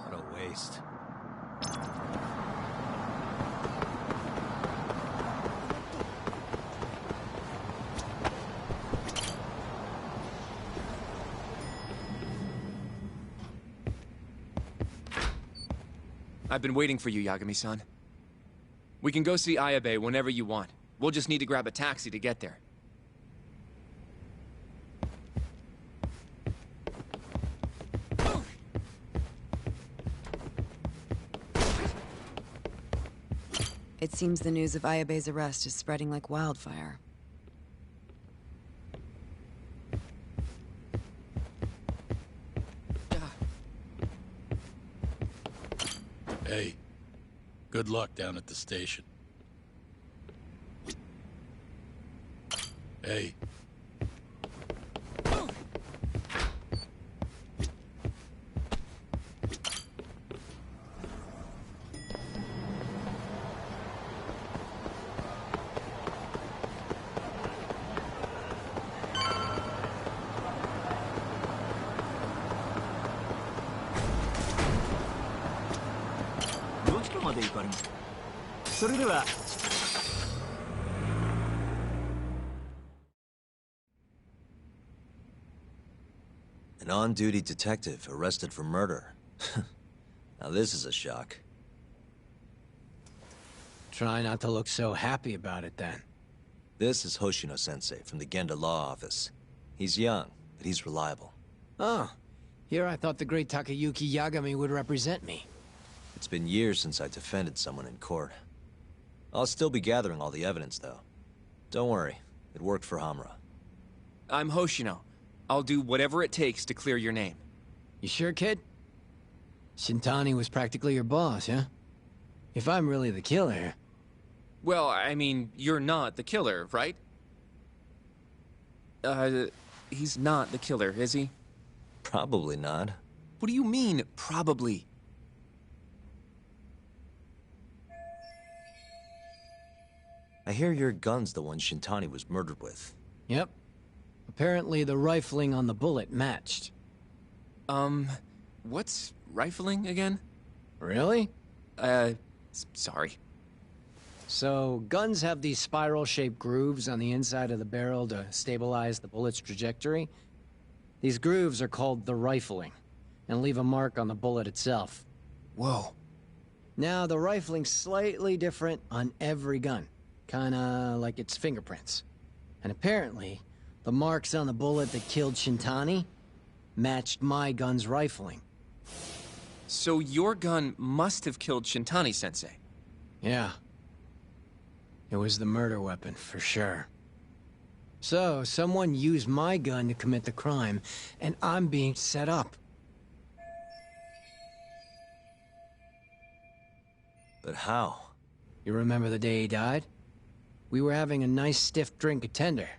What a waste. I've been waiting for you, Yagami-san. We can go see Ayabe whenever you want. We'll just need to grab a taxi to get there. It seems the news of Ayabe's arrest is spreading like wildfire. Hey, good luck down at the station. Hey. An on-duty detective arrested for murder. Now this is a shock. Try not to look so happy about it, then. This is Hoshino-sensei from the Genda Law Office. He's young, but he's reliable. Oh, here I thought the great Takayuki Yagami would represent me. It's been years since I defended someone in court. I'll still be gathering all the evidence, though. Don't worry, it worked for Hamura. I'm Hoshino. I'll do whatever it takes to clear your name. You sure, kid? Shintani was practically your boss, huh? If I'm really the killer... Well, I mean, you're not the killer, right? He's not the killer, is he? Probably not. What do you mean, probably? I hear your gun's the one Shintani was murdered with. Yep. Apparently the rifling on the bullet matched. What's rifling again? Really? Sorry. So, guns have these spiral-shaped grooves on the inside of the barrel to stabilize the bullet's trajectory. These grooves are called the rifling, and leave a mark on the bullet itself. Whoa. Now, the rifling's slightly different on every gun. Kinda like its fingerprints. And apparently, the marks on the bullet that killed Shintani matched my gun's rifling. So your gun must have killed Shintani-sensei. Yeah. It was the murder weapon, for sure. So, someone used my gun to commit the crime, and I'm being set up. But how? You remember the day he died? We were having a nice stiff drink at Tender.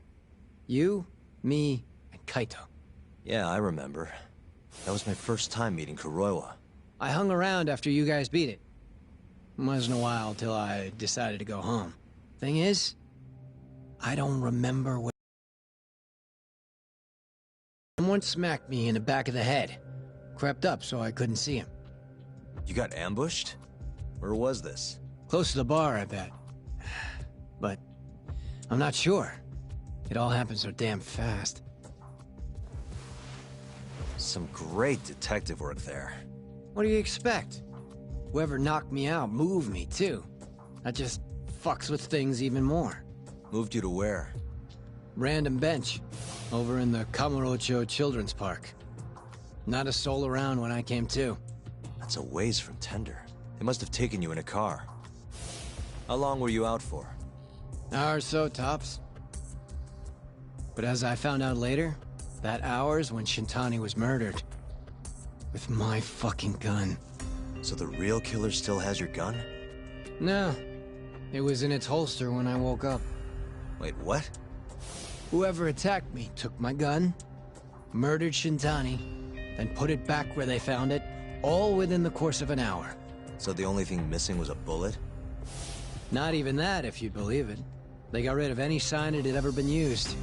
You, me, and Kaito. Yeah, I remember. That was my first time meeting Kuroiwa. I hung around after you guys beat it. Wasn't a while till I decided to go home. Thing is, I don't remember Someone smacked me in the back of the head. Crept up so I couldn't see him. You got ambushed? Where was this? Close to the bar, I bet. But I'm not sure. It all happened so damn fast. Some great detective work there. What do you expect? Whoever knocked me out moved me, too. That just fucks with things even more. Moved you to where? Random bench, over in the Kamurocho Children's Park. Not a soul around when I came to. That's a ways from Tender. They must have taken you in a car. How long were you out for? Hour or so, tops. But as I found out later, that hour's when Shintani was murdered. With my fucking gun. So the real killer still has your gun? No. It was in its holster when I woke up. Wait, what? Whoever attacked me took my gun, murdered Shintani, then put it back where they found it, all within the course of an hour. So the only thing missing was a bullet? Not even that, if you'd believe it. They got rid of any sign it had ever been used.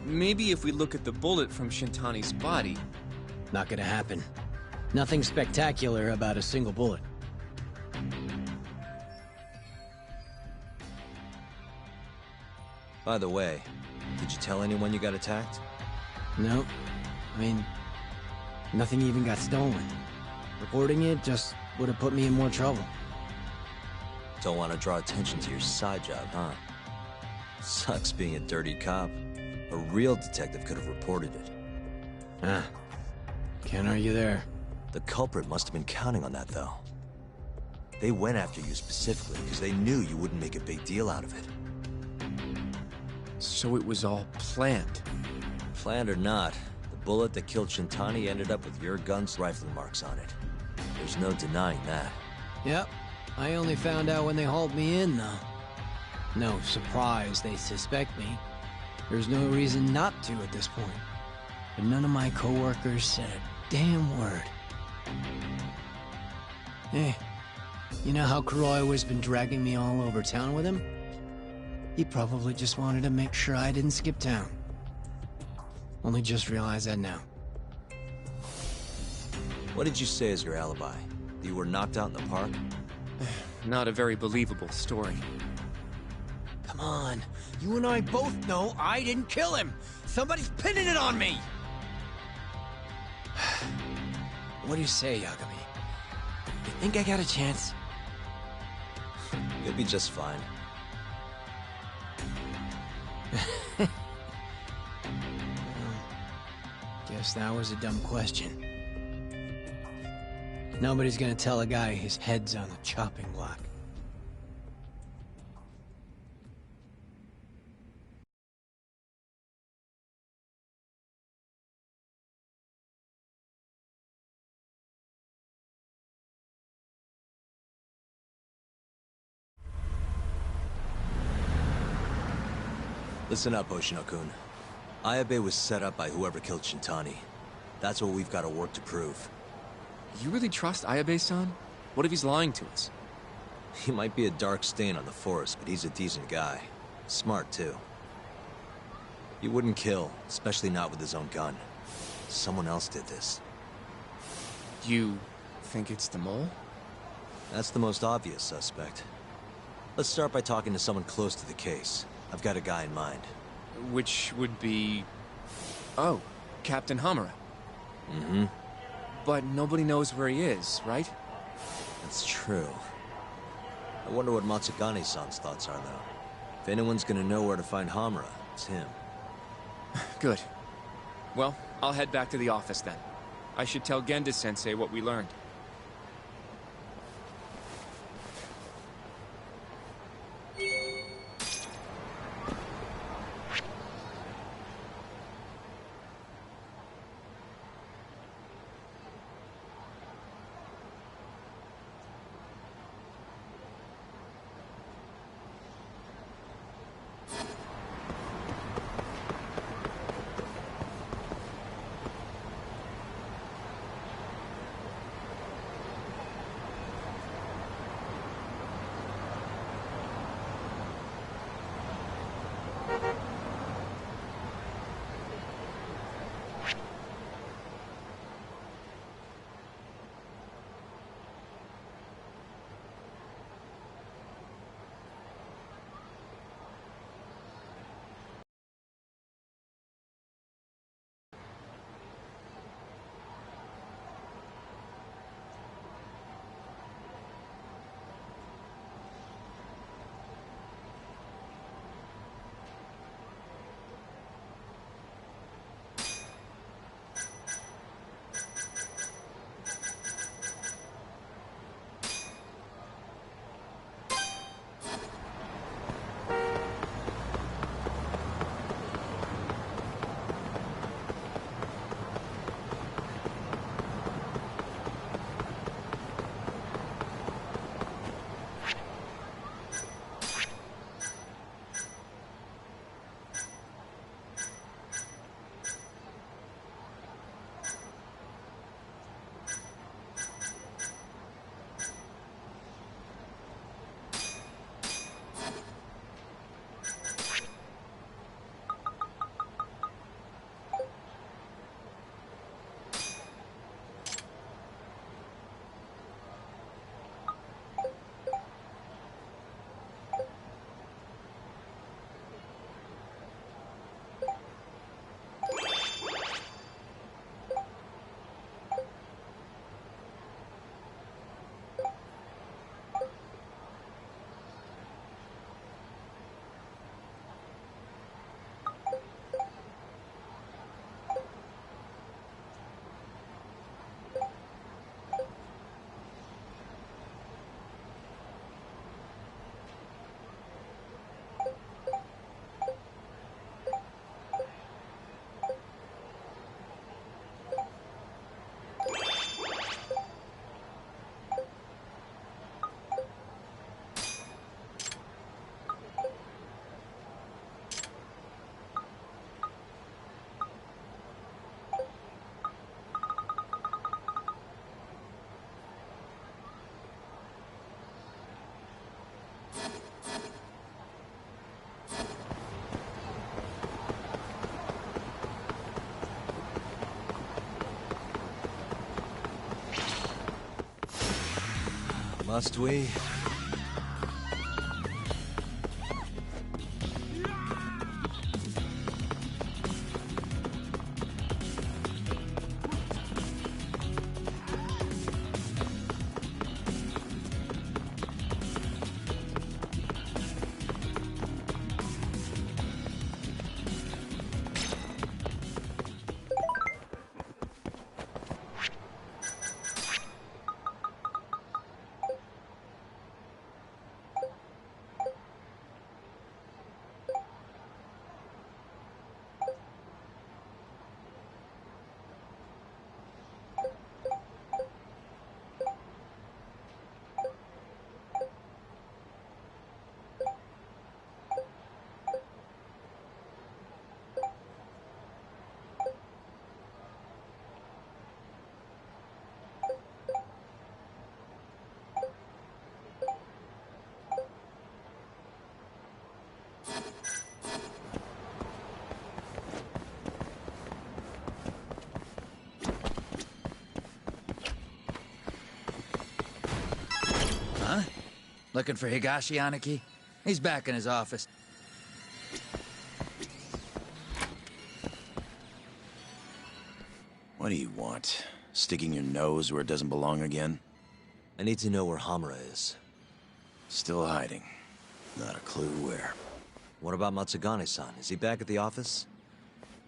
Maybe if we look at the bullet from Shintani's body. Not gonna happen. Nothing spectacular about a single bullet. By the way, did you tell anyone you got attacked? Nope. I mean, nothing even got stolen. Reporting it just would have put me in more trouble. Don't want to draw attention to your side job, huh? Sucks being a dirty cop. A real detective could have reported it. Ah. Can't argue there. The culprit must have been counting on that, though. They went after you specifically because they knew you wouldn't make a big deal out of it. So it was all planned. Planned or not, the bullet that killed Shintani ended up with your gun's rifling marks on it. There's no denying that. Yep. I only found out when they hauled me in, though. No surprise they suspect me. There's no reason not to at this point. But none of my coworkers said a damn word. Hey, you know how Kuroiwa has been dragging me all over town with him? He probably just wanted to make sure I didn't skip town. Only just realized that now. What did you say as your alibi? That you were knocked out in the park? Not a very believable story. Come on, you and I both know I didn't kill him! Somebody's pinning it on me! What do you say, Yagami? You think I got a chance? You'll be just fine. Guess that was a dumb question. Nobody's gonna tell a guy his head's on the chopping block. Listen up, Oshino-kun. Ayabe was set up by whoever killed Shintani. That's what we've got to work to prove. You really trust Ayabe-san? What if he's lying to us? He might be a dark stain on the force, but he's a decent guy. Smart, too. He wouldn't kill, especially not with his own gun. Someone else did this. You think it's the mole? That's the most obvious suspect. Let's start by talking to someone close to the case. I've got a guy in mind. Which would be... Oh, Captain Hamura. Mm-hmm. But nobody knows where he is, right? That's true. I wonder what Matsugane-san's thoughts are, though. If anyone's gonna know where to find Hamura, it's him. Good. Well, I'll head back to the office then. I should tell Genda-sensei what we learned. Must we? Looking for Higashi Aniki? He's back in his office. What do you want? Sticking your nose where it doesn't belong again? I need to know where Hamura is. Still hiding. Not a clue where. What about Matsugane-san? Is he back at the office?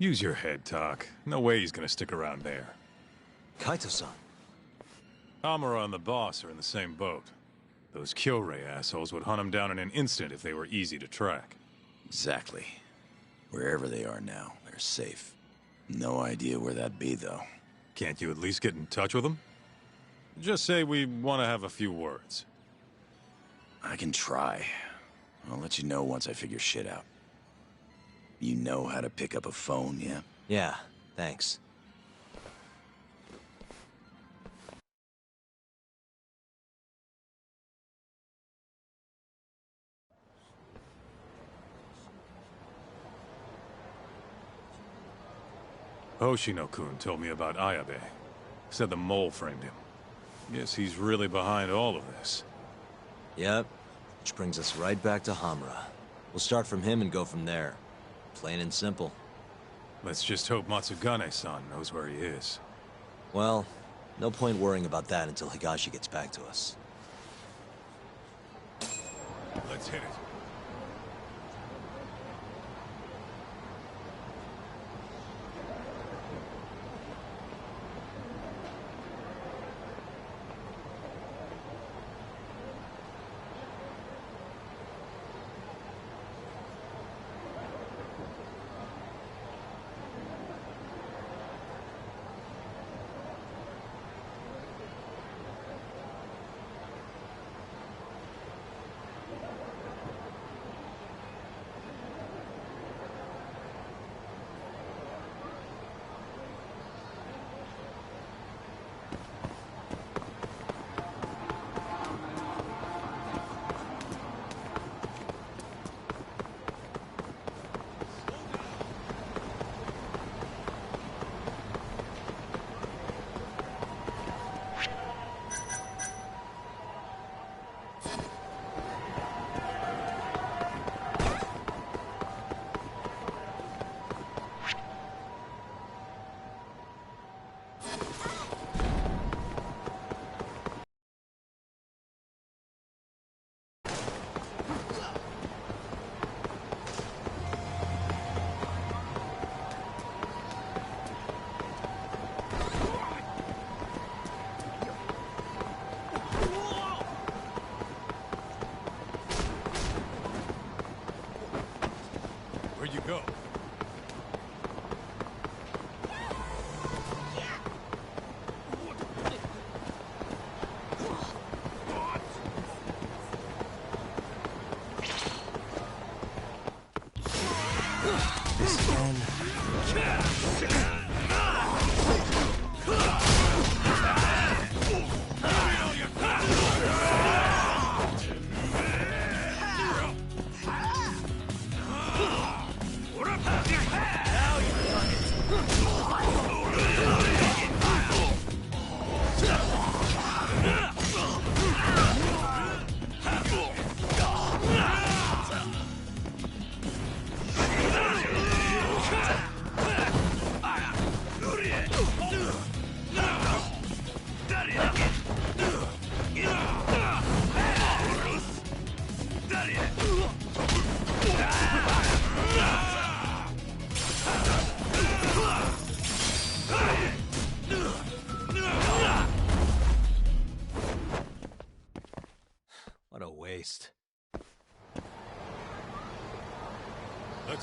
Use your head, Tak. No way he's gonna stick around there. Kaito-san. Hamura and the boss are in the same boat. Those Kyorei assholes would hunt him down in an instant if they were easy to track. Exactly. Wherever they are now, they're safe. No idea where that'd be, though. Can't you at least get in touch with them? Just say we want to have a few words. I can try. I'll let you know once I figure shit out. You know how to pick up a phone, yeah? Yeah, thanks. Hoshino-kun told me about Ayabe. Said the mole framed him. Guess he's really behind all of this. Yep. Which brings us right back to Hamura. We'll start from him and go from there. Plain and simple. Let's just hope Matsugane-san knows where he is. Well, no point worrying about that until Higashi gets back to us. Let's hit it. Where'd you go?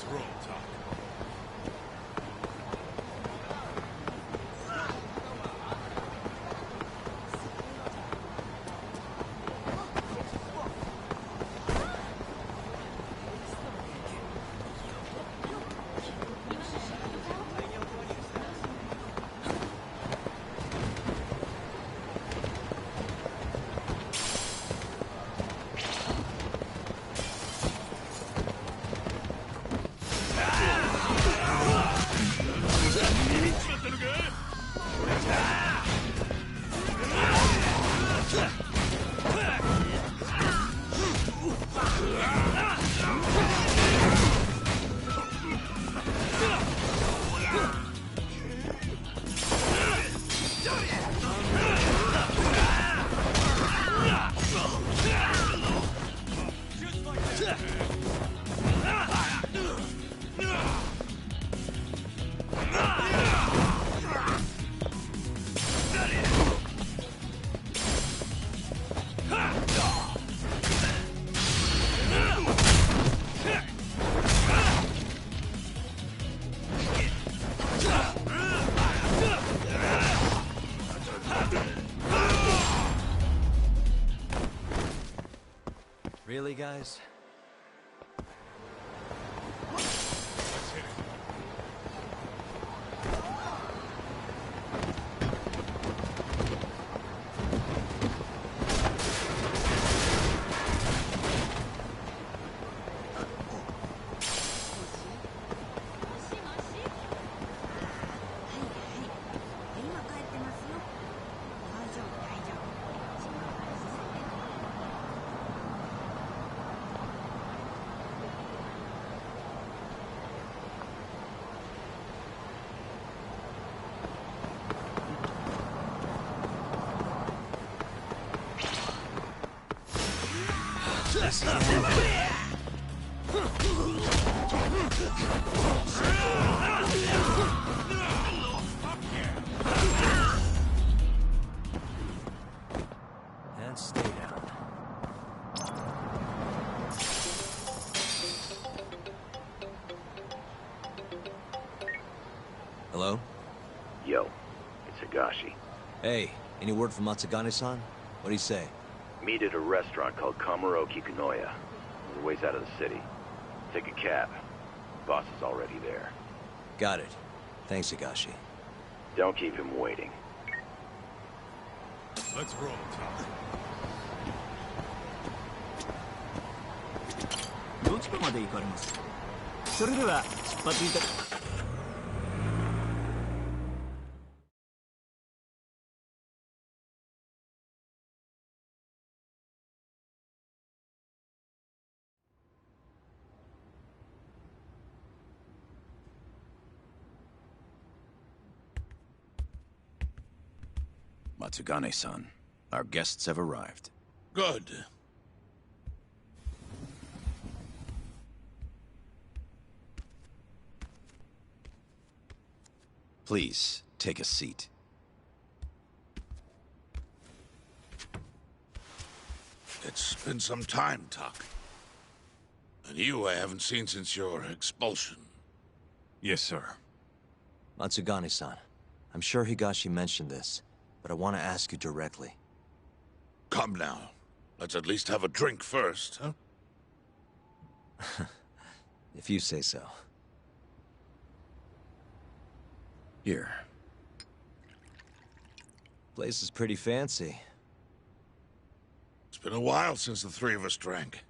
Let's roll, Tom. Really, guys? And stay down. Hello? Yo, it's Higashi. Hey, any word from Matsugane-san? What'd he say? Meet at a restaurant called Kamuroki Kanoya. We're a ways out of the city. Take a cab. Boss is already there. Got it. Thanks, Higashi. Don't keep him waiting. Let's roll, Tom. どちらまで行かれます？それでは出発いた。Matsugane-san, our guests have arrived. Good. Please, take a seat. It's been some time, Tak. And you I haven't seen since your expulsion. Yes, sir. Matsugane-san, I'm sure Higashi mentioned this, but I want to ask you directly. Come now. Let's at least have a drink first, huh? If you say so. Here. Place is pretty fancy. It's been a while since the three of us drank.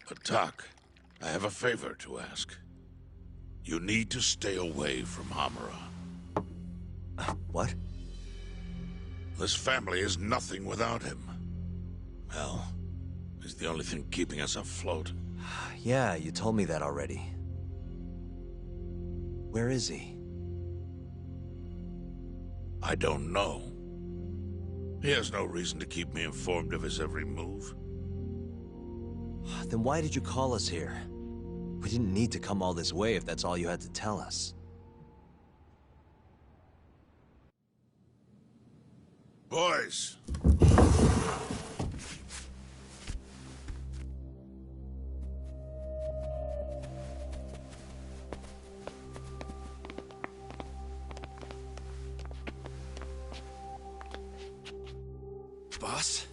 But Tak, I have a favor to ask. You need to stay away from Hamura. What? This family is nothing without him. Well, he's the only thing keeping us afloat. Yeah, you told me that already. Where is he? I don't know. He has no reason to keep me informed of his every move. Then why did you call us here? We didn't need to come all this way if that's all you had to tell us. Boys! Boss?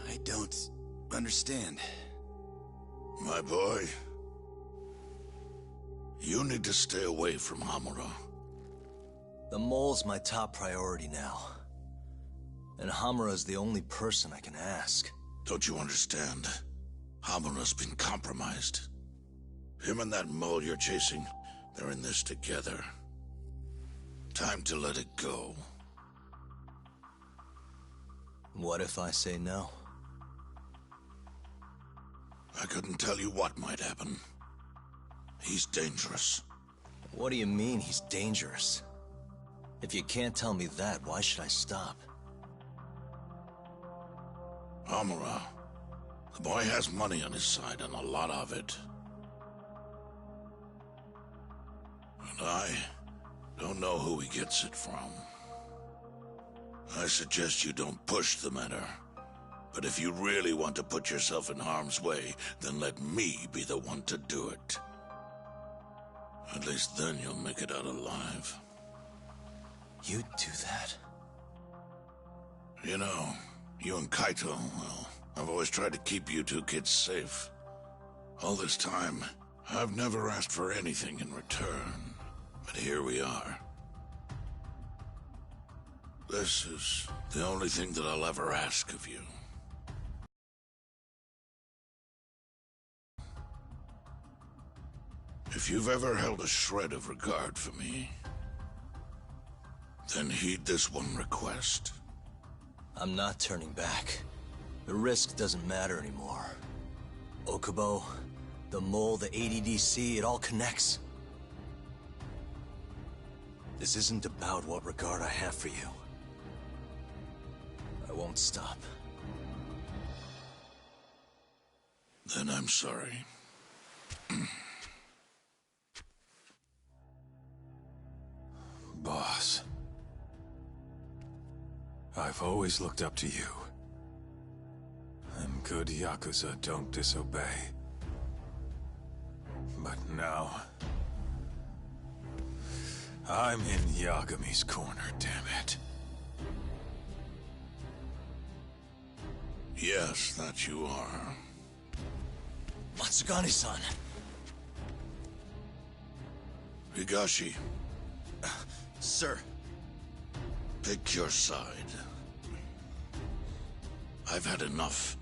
I don't understand. My boy, you need to stay away from Hamura. The mole's my top priority now. And Hamura's the only person I can ask. Don't you understand? Hamura's been compromised. Him and that mole you're chasing, they're in this together. Time to let it go. What if I say no? I couldn't tell you what might happen. He's dangerous. What do you mean he's dangerous? If you can't tell me that, why should I stop? Hamura. The boy has money on his side, and a lot of it. And I don't know who he gets it from. I suggest you don't push the matter. But if you really want to put yourself in harm's way, then let me be the one to do it. At least then you'll make it out alive. You'd do that? You know, you and Kaito, well, I've always tried to keep you two kids safe. All this time, I've never asked for anything in return. But here we are. This is the only thing that I'll ever ask of you. If you've ever held a shred of regard for me, then heed this one request. I'm not turning back. The risk doesn't matter anymore. Okubo, the mole, the ADDC, it all connects. This isn't about what regard I have for you. I won't stop. Then I'm sorry. Boss. I've always looked up to you. And good Yakuza don't disobey. But now... I'm in Yagami's corner, damn it. Yes, that you are. Matsugane-san! Higashi, Sir. pick your side. I've had enough.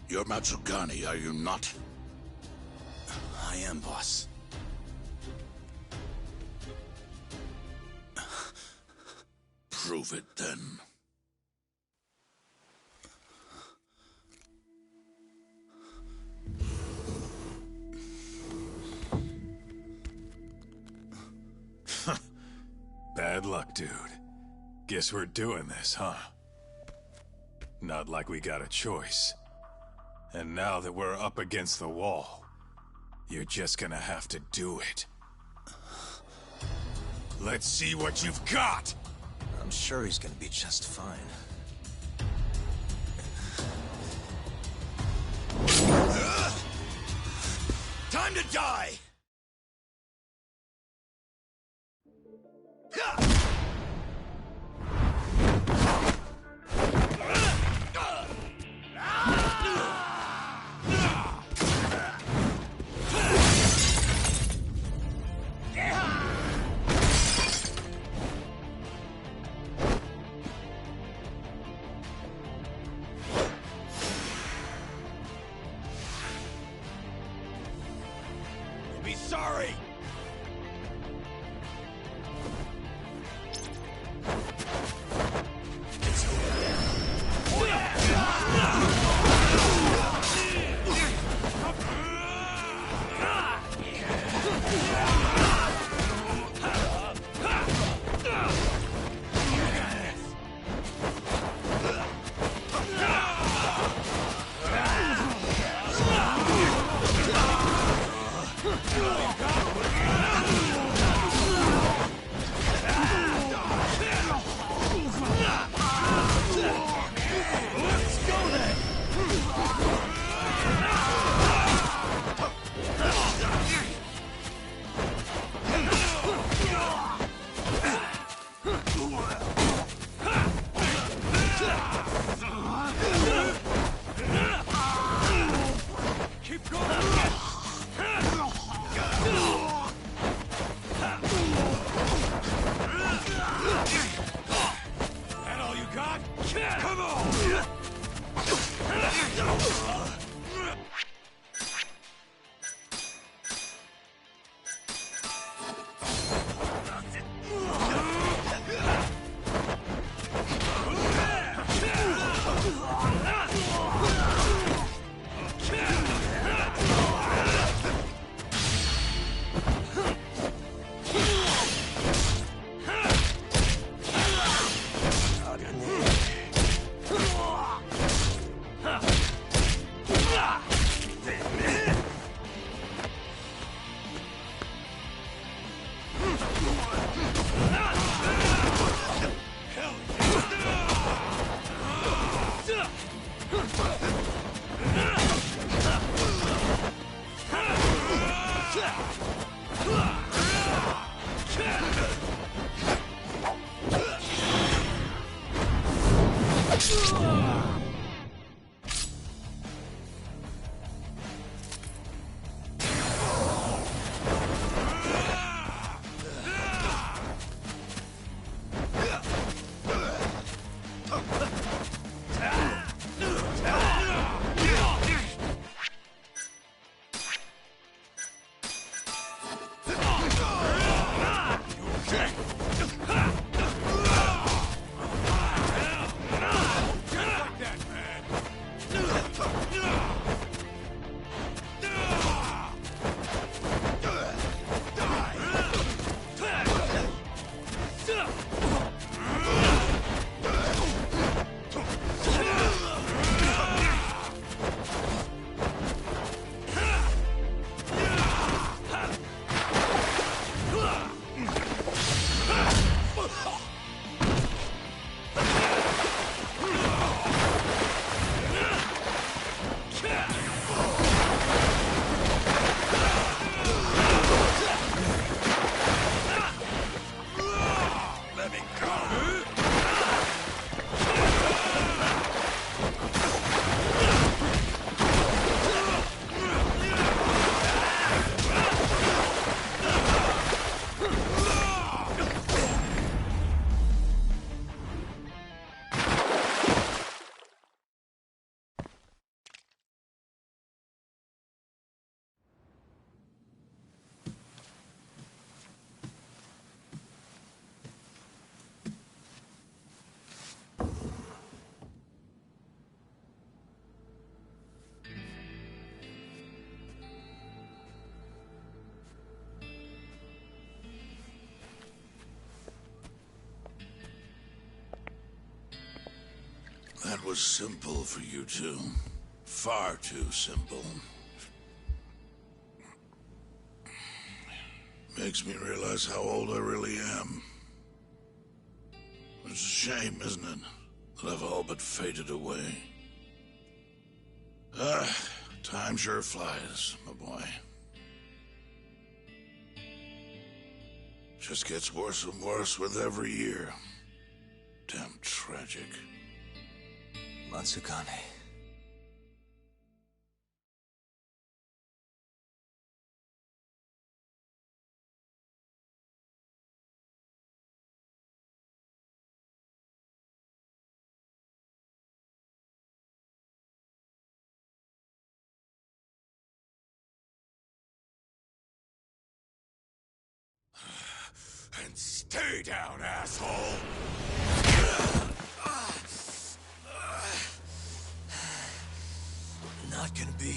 You're Matsugane, are you not? I am, boss. Prove it, then. Bad luck, dude. Guess we're doing this, huh? Not like we got a choice. And now that we're up against the wall, you're just gonna have to do it. Let's see what you've got! I'm sure he's gonna be just fine. Time to die! Keep going! That all you got? Come on! That was simple for you two. Far too simple. Makes me realize how old I really am. It's a shame, isn't it? That I've all but faded away. Time sure flies, my boy. Just gets worse and worse with every year. Damn tragic. Matsukane. And stay down, asshole! Not gonna be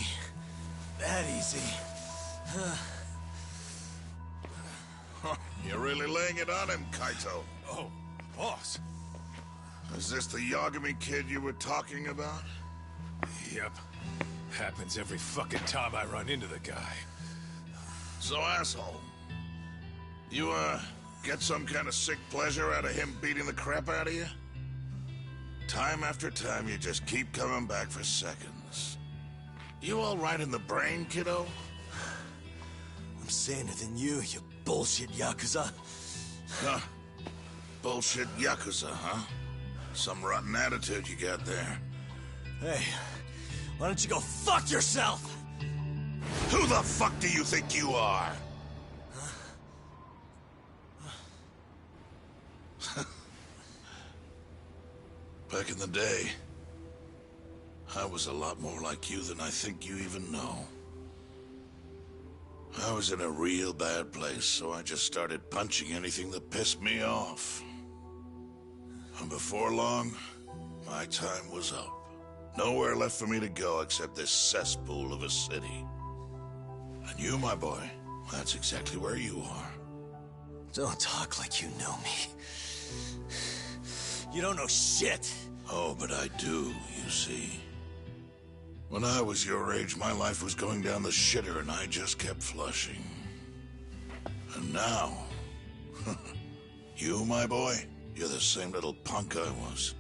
that easy. You're really laying it on him, Kaito. Oh, boss. Is this the Yagami kid you were talking about? Yep. Happens every fucking time I run into the guy. So, asshole, you, get some kind of sick pleasure out of him beating the crap out of you? Time after time, you just keep coming back for seconds. You all right in the brain, kiddo? I'm saner than you bullshit Yakuza. Huh. Bullshit Yakuza, huh? Some rotten attitude you got there. Hey, why don't you go fuck yourself? Who the fuck do you think you are? Back in the day, I was a lot more like you than I think you even know. I was in a real bad place, so I just started punching anything that pissed me off. And before long, my time was up. Nowhere left for me to go except this cesspool of a city. And you, my boy, that's exactly where you are. Don't talk like you know me. You don't know shit. Oh, but I do, you see. When I was your age, my life was going down the shitter and I just kept flushing. And now, you, my boy, you're the same little punk I was.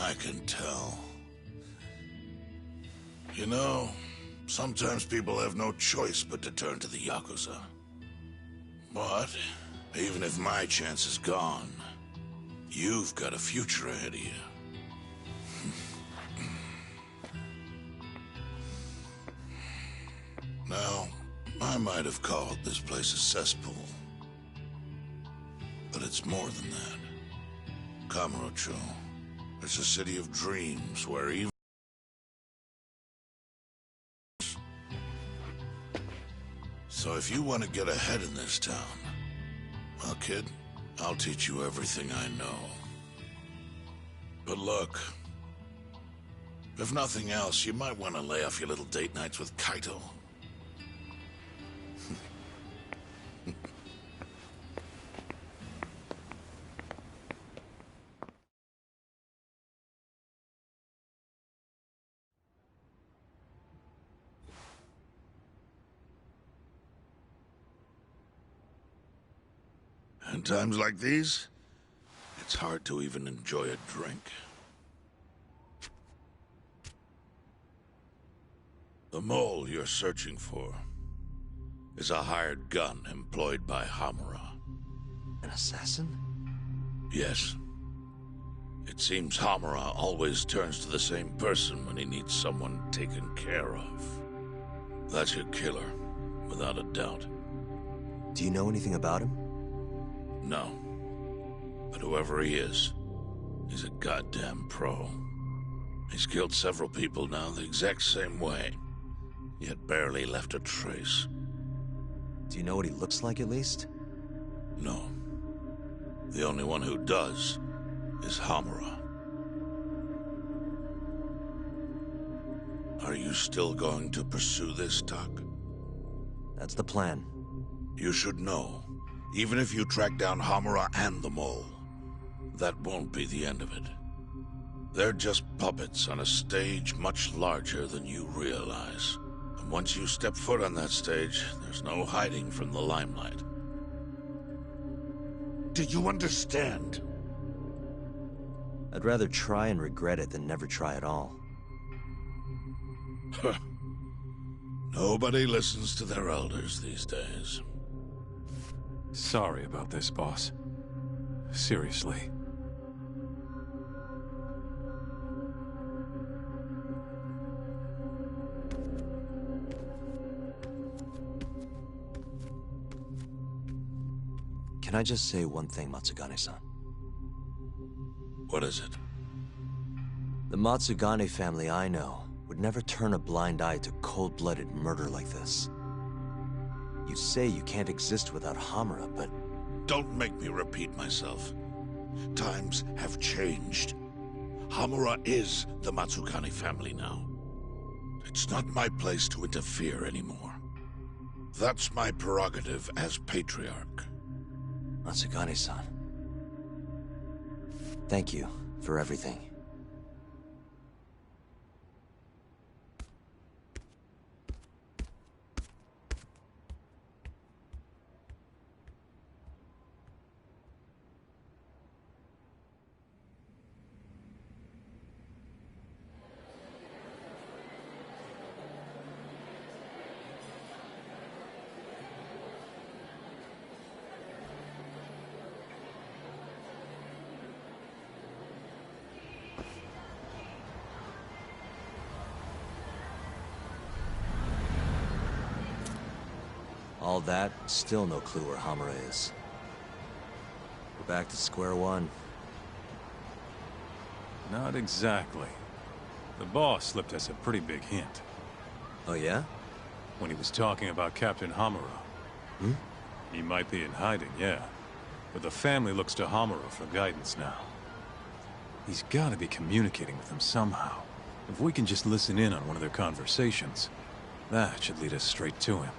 I can tell. You know, sometimes people have no choice but to turn to the Yakuza. But, even if my chance is gone, you've got a future ahead of you. Now, I might have called this place a cesspool. But it's more than that. Kamurocho. It's a city of dreams where even... So if you want to get ahead in this town, well, kid, I'll teach you everything I know. But look, if nothing else, you might want to lay off your little date nights with Kaito. In times like these, it's hard to even enjoy a drink. The mole you're searching for is a hired gun employed by Hamura. An assassin? Yes. It seems Hamura always turns to the same person when he needs someone taken care of. That's your killer, without a doubt. Do you know anything about him? No. But whoever he is, he's a goddamn pro. He's killed several people now the exact same way, yet barely left a trace. Do you know what he looks like, at least? No. The only one who does is Hamura. Are you still going to pursue this, Tak? That's the plan. You should know, even if you track down Hamura and the mole, that won't be the end of it. They're just puppets on a stage much larger than you realize. And once you step foot on that stage, there's no hiding from the limelight. Do you understand? I'd rather try and regret it than never try at all. Nobody listens to their elders these days. Sorry about this, boss. Seriously. Can I just say one thing, Matsugane-san? What is it? The Matsugane family I know would never turn a blind eye to cold-blooded murder like this. You say you can't exist without Hamura, but... Don't make me repeat myself. Times have changed. Hamura is the Matsugane family now. It's not my place to interfere anymore. That's my prerogative as patriarch. Matsugane-san. Thank you for everything. all that, still no clue where Hamura is. We're back to square one. Not exactly. The boss slipped us a pretty big hint. Oh yeah? When he was talking about Captain Hamura. Hmm? He might be in hiding, yeah. But the family looks to Hamura for guidance now. He's gotta be communicating with them somehow. If we can just listen in on one of their conversations, that should lead us straight to him.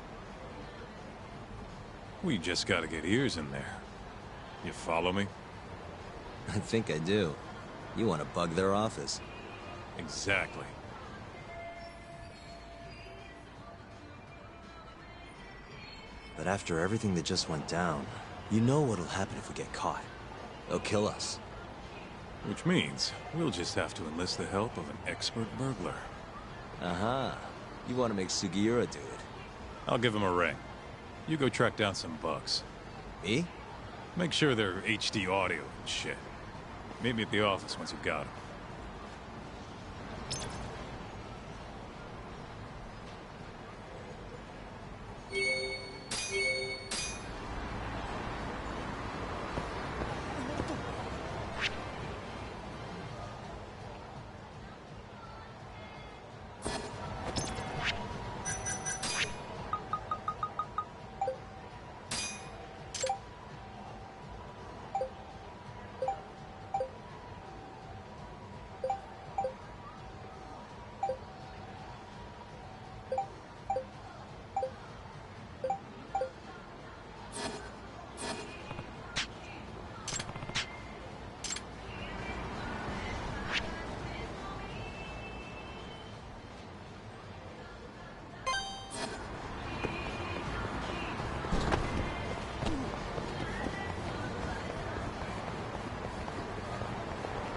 We just gotta get ears in there. You follow me? I think I do. You want to bug their office. Exactly. But after everything that just went down, you know what'll happen if we get caught. They'll kill us. Which means we'll just have to enlist the help of an expert burglar. Aha. You want to make Sugiura do it. I'll give him a ring. You go track down some bugs. Me? Make sure they're HD audio and shit. Meet me at the office once you've got them.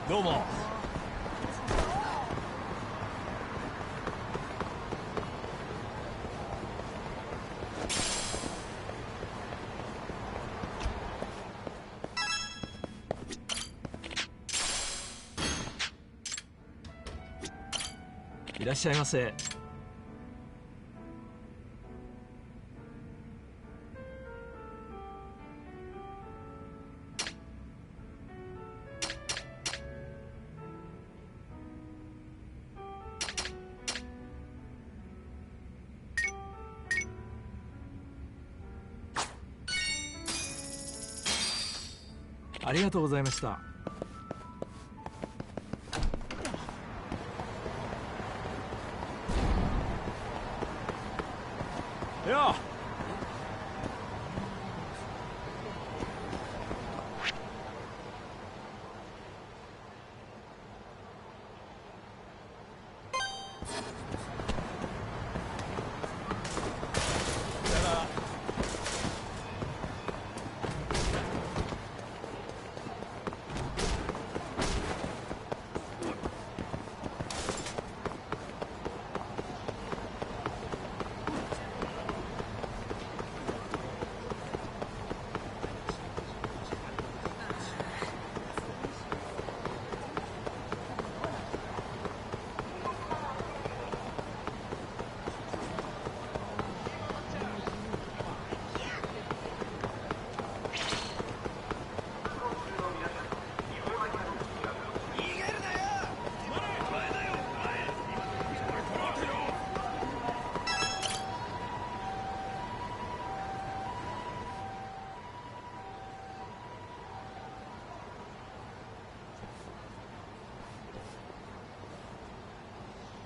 Domo. いらっしゃいませ。ありがとうございました。よっ。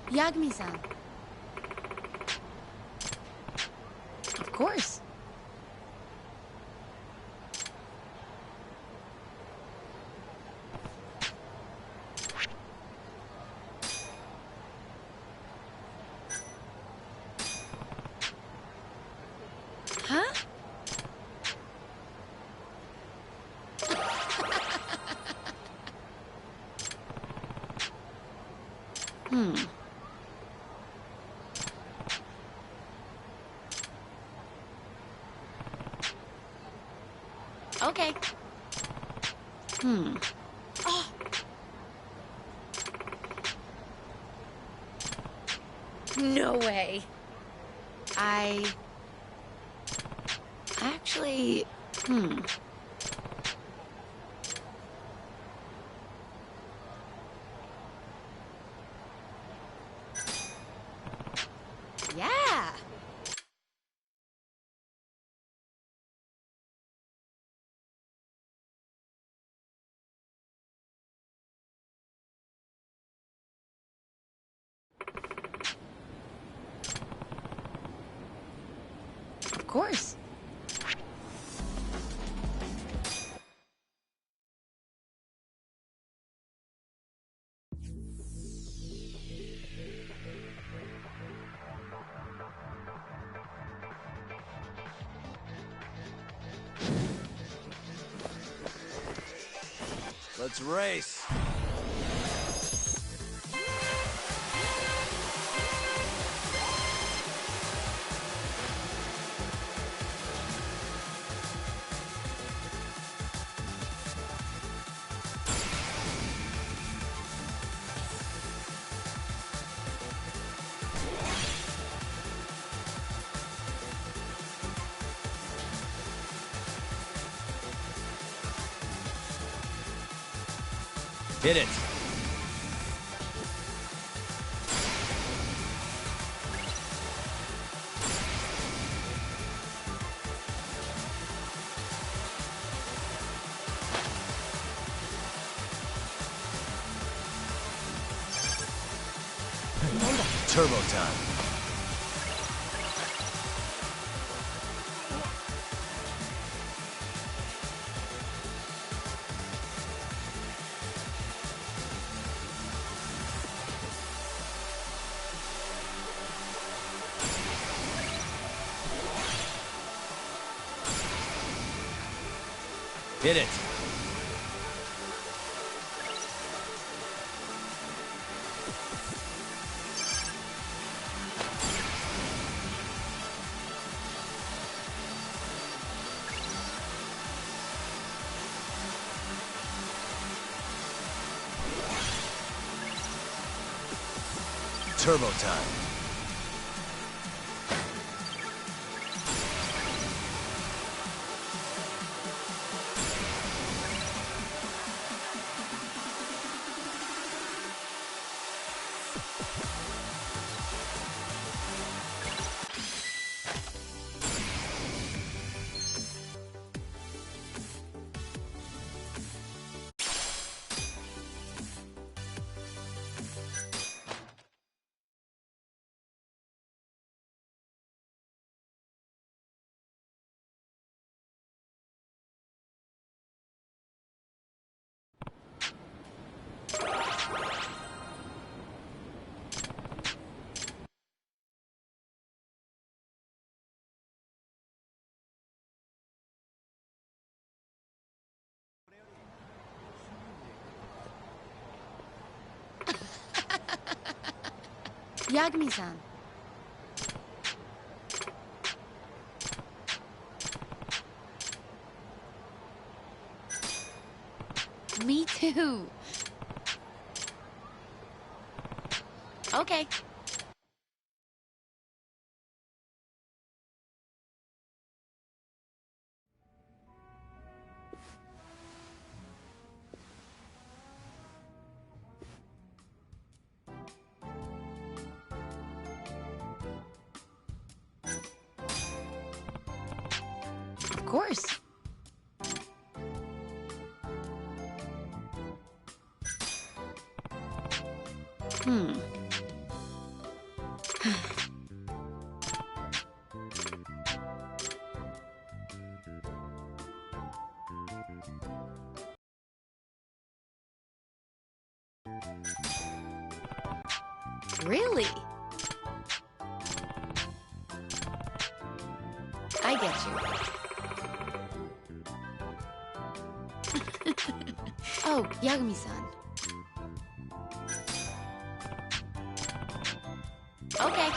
Yagami-san. Of course. Huh? Okay. Oh. No way. Actually, Yeah. Of course. Let's race. Hit it. Turbo time. Hit it. Turbo time. Yagami-san. Me too. Okay. Of course. Really? I get you. Oh, Yagami-san. Okay.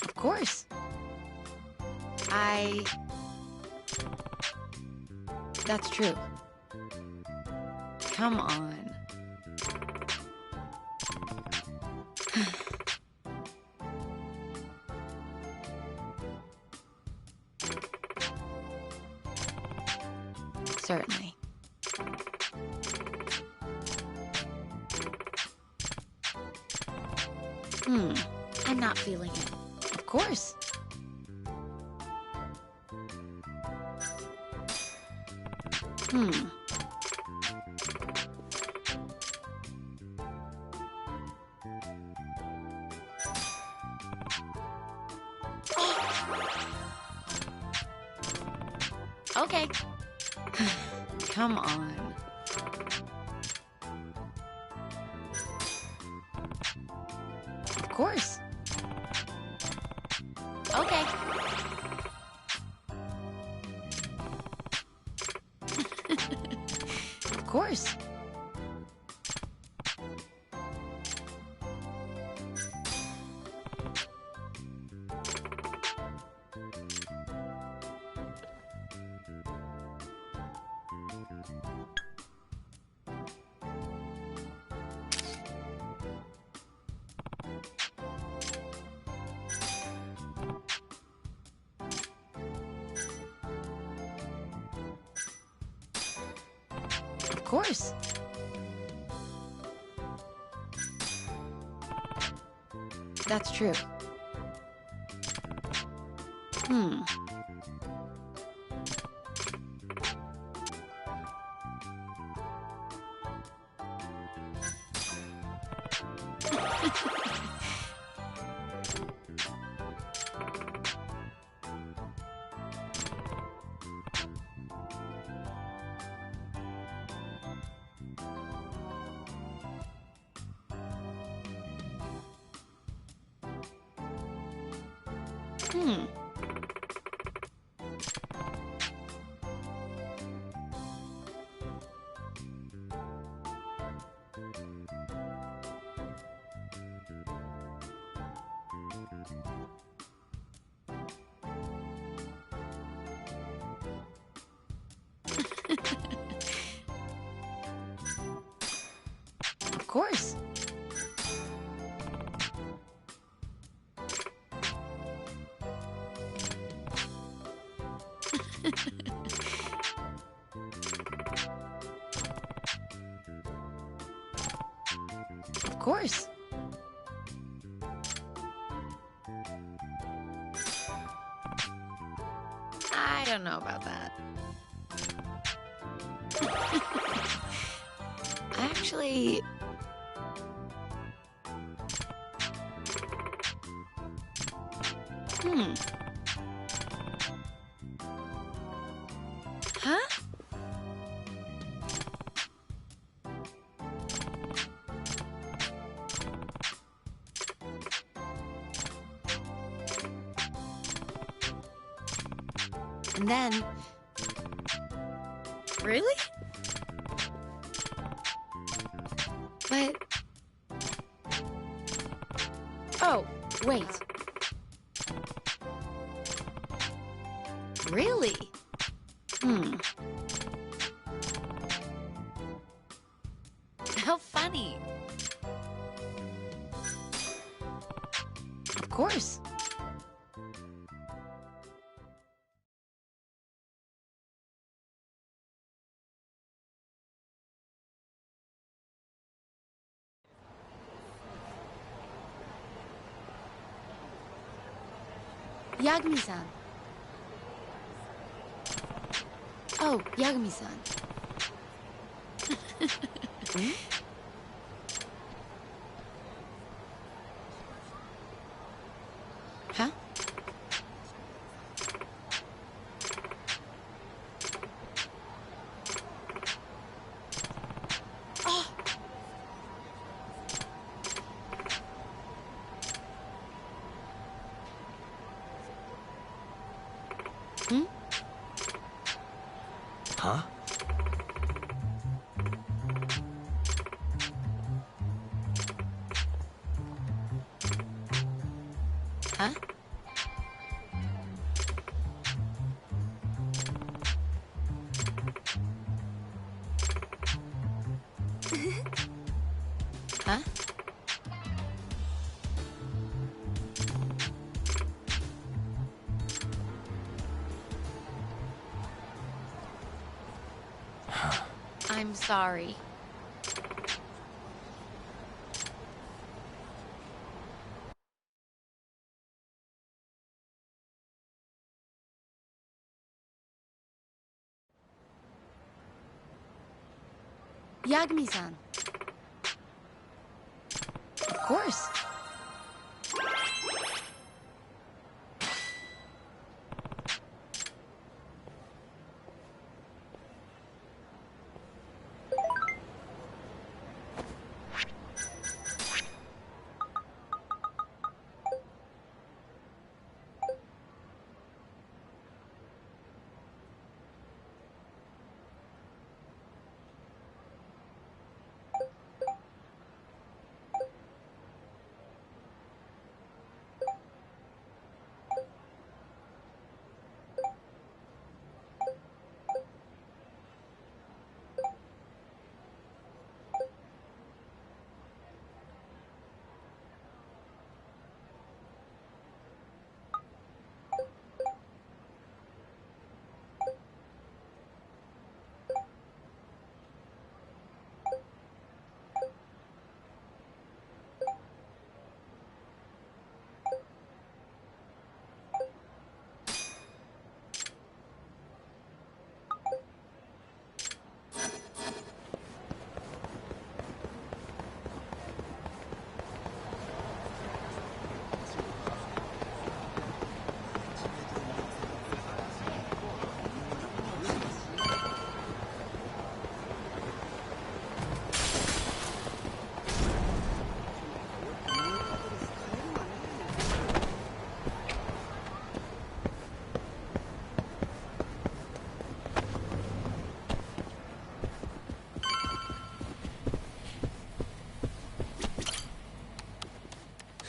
Of course. That's true. Come on. Certainly. I'm not feeling it. Of course. Okay. Come on. Of course. Okay. Of course. Of course. That's true. Of course. Of course. I don't know about that. Actually... Huh? And then... Really? But... Oh, wait. Really? How funny. Of course. Yagami-san. Oh, Yagami-san. Huh? Huh? Huh? Huh? I'm sorry. Yagami-san. Of course.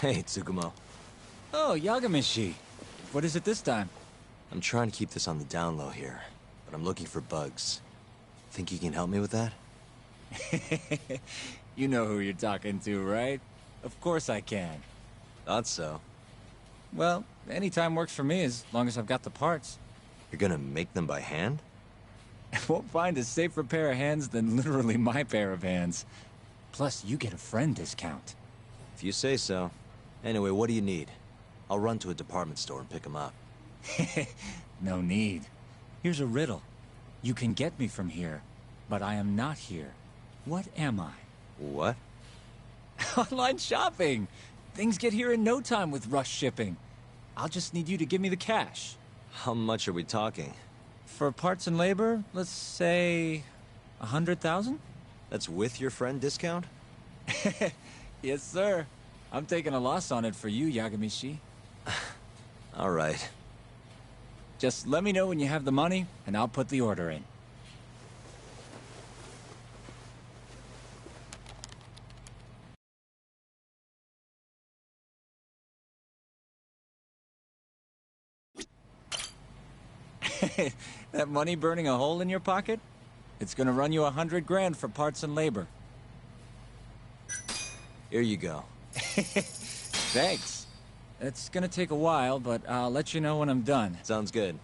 Hey, Tsukumo. Oh, Yagamishi. What is it this time? I'm trying to keep this on the down low here, but I'm looking for bugs. Think you can help me with that? You know who you're talking to, right? Of course I can. Thought so. Well, any time works for me as long as I've got the parts. You're gonna make them by hand? I won't find a safer pair of hands than literally my pair of hands. Plus, you get a friend discount. If you say so. Anyway, what do you need? I'll run to a department store and pick them up. No need. Here's a riddle. You can get me from here, but I am not here. What am I? What? Online shopping! Things get here in no time with rush shipping. I'll just need you to give me the cash. How much are we talking? For parts and labor, let's say 100,000? That's with your friend discount? Yes, sir. I'm taking a loss on it for you, Yagamishi. All right. Just let me know when you have the money, and I'll put the order in. That money burning a hole in your pocket? It's gonna run you 100 grand for parts and labor. Here you go. Thanks. It's gonna take a while, but I'll let you know when I'm done. Sounds good.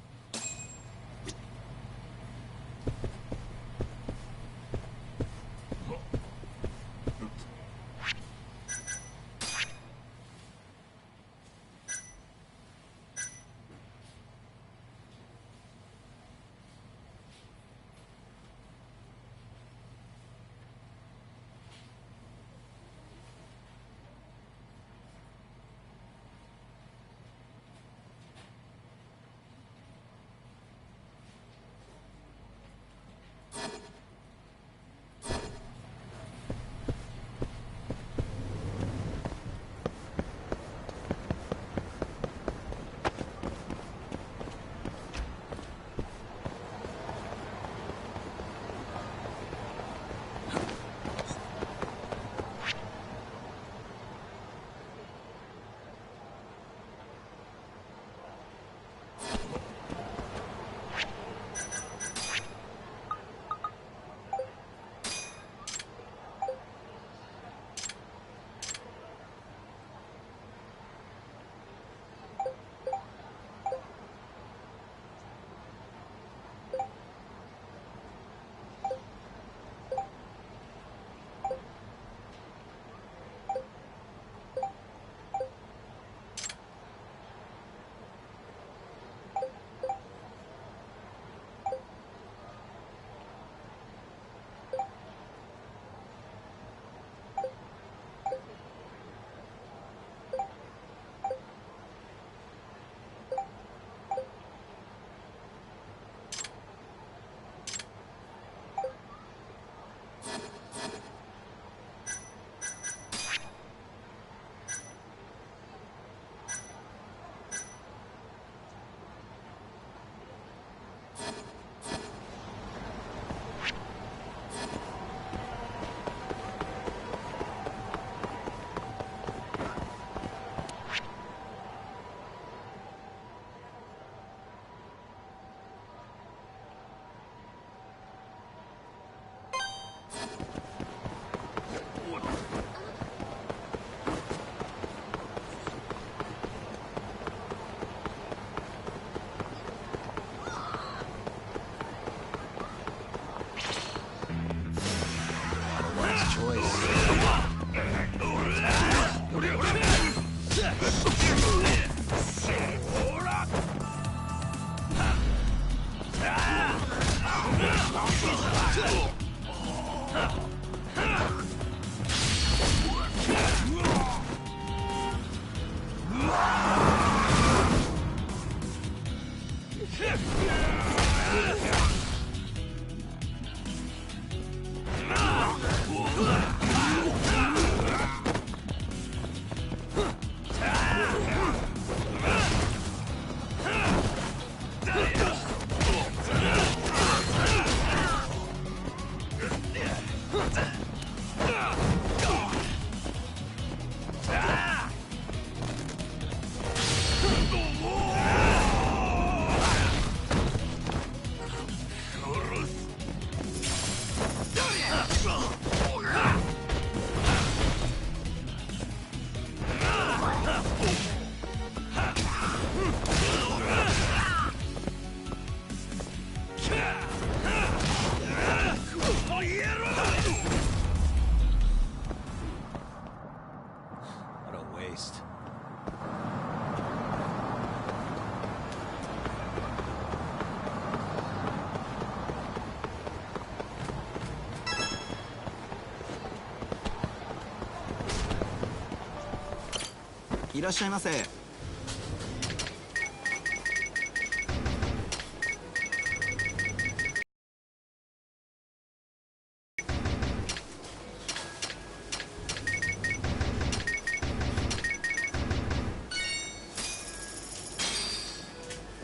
いらっしゃいませ。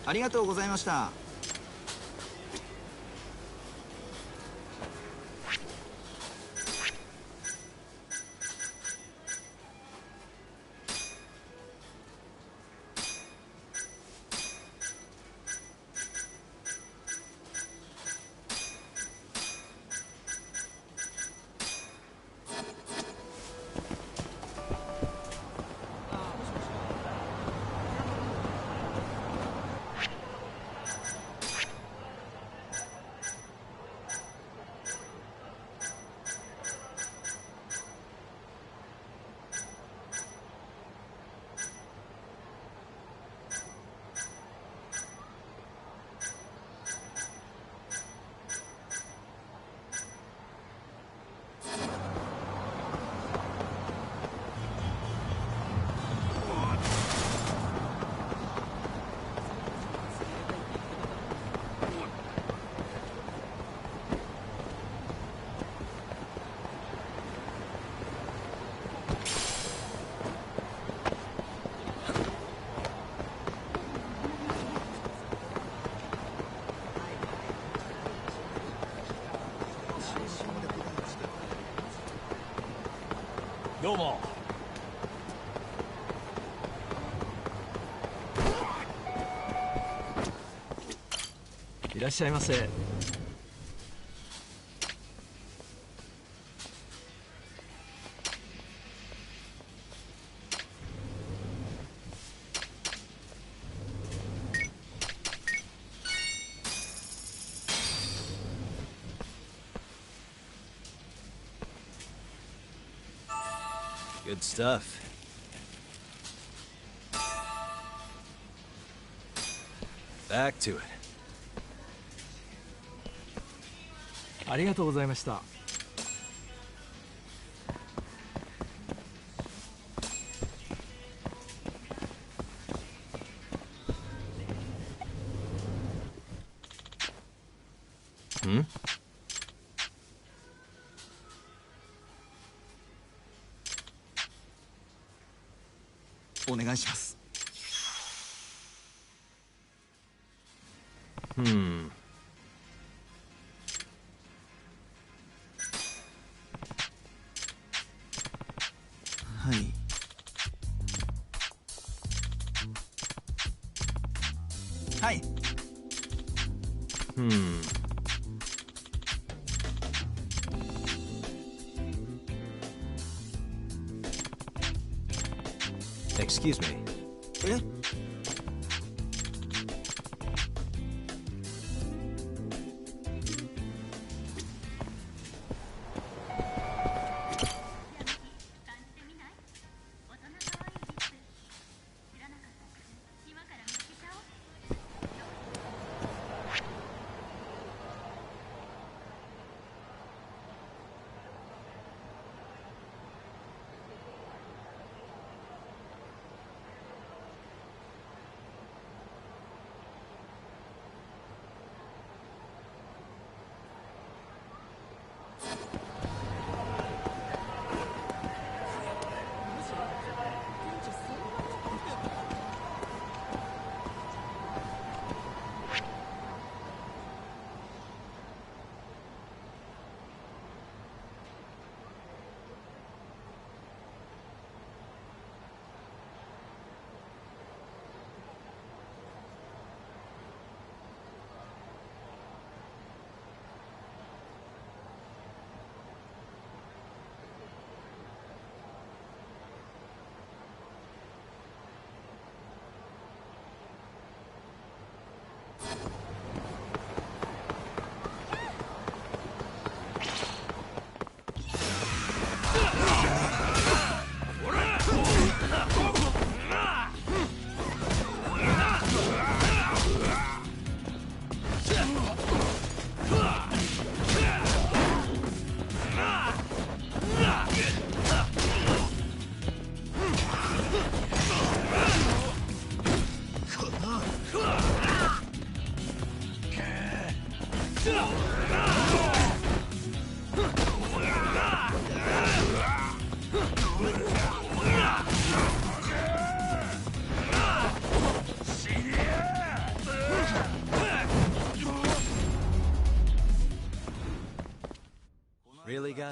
ありがとうございました。どうも。いらっしゃいませ。Good stuff. Back to it. ありがとうございました。ん？お願いします。はい。はい。Excuse me. え？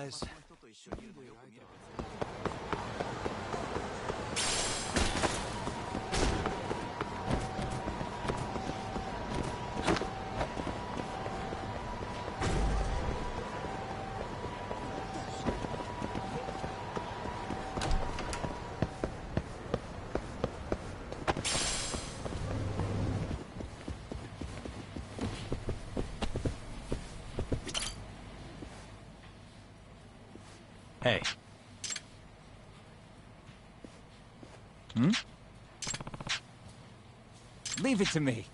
guys. Hey. Hmm? Leave it to me.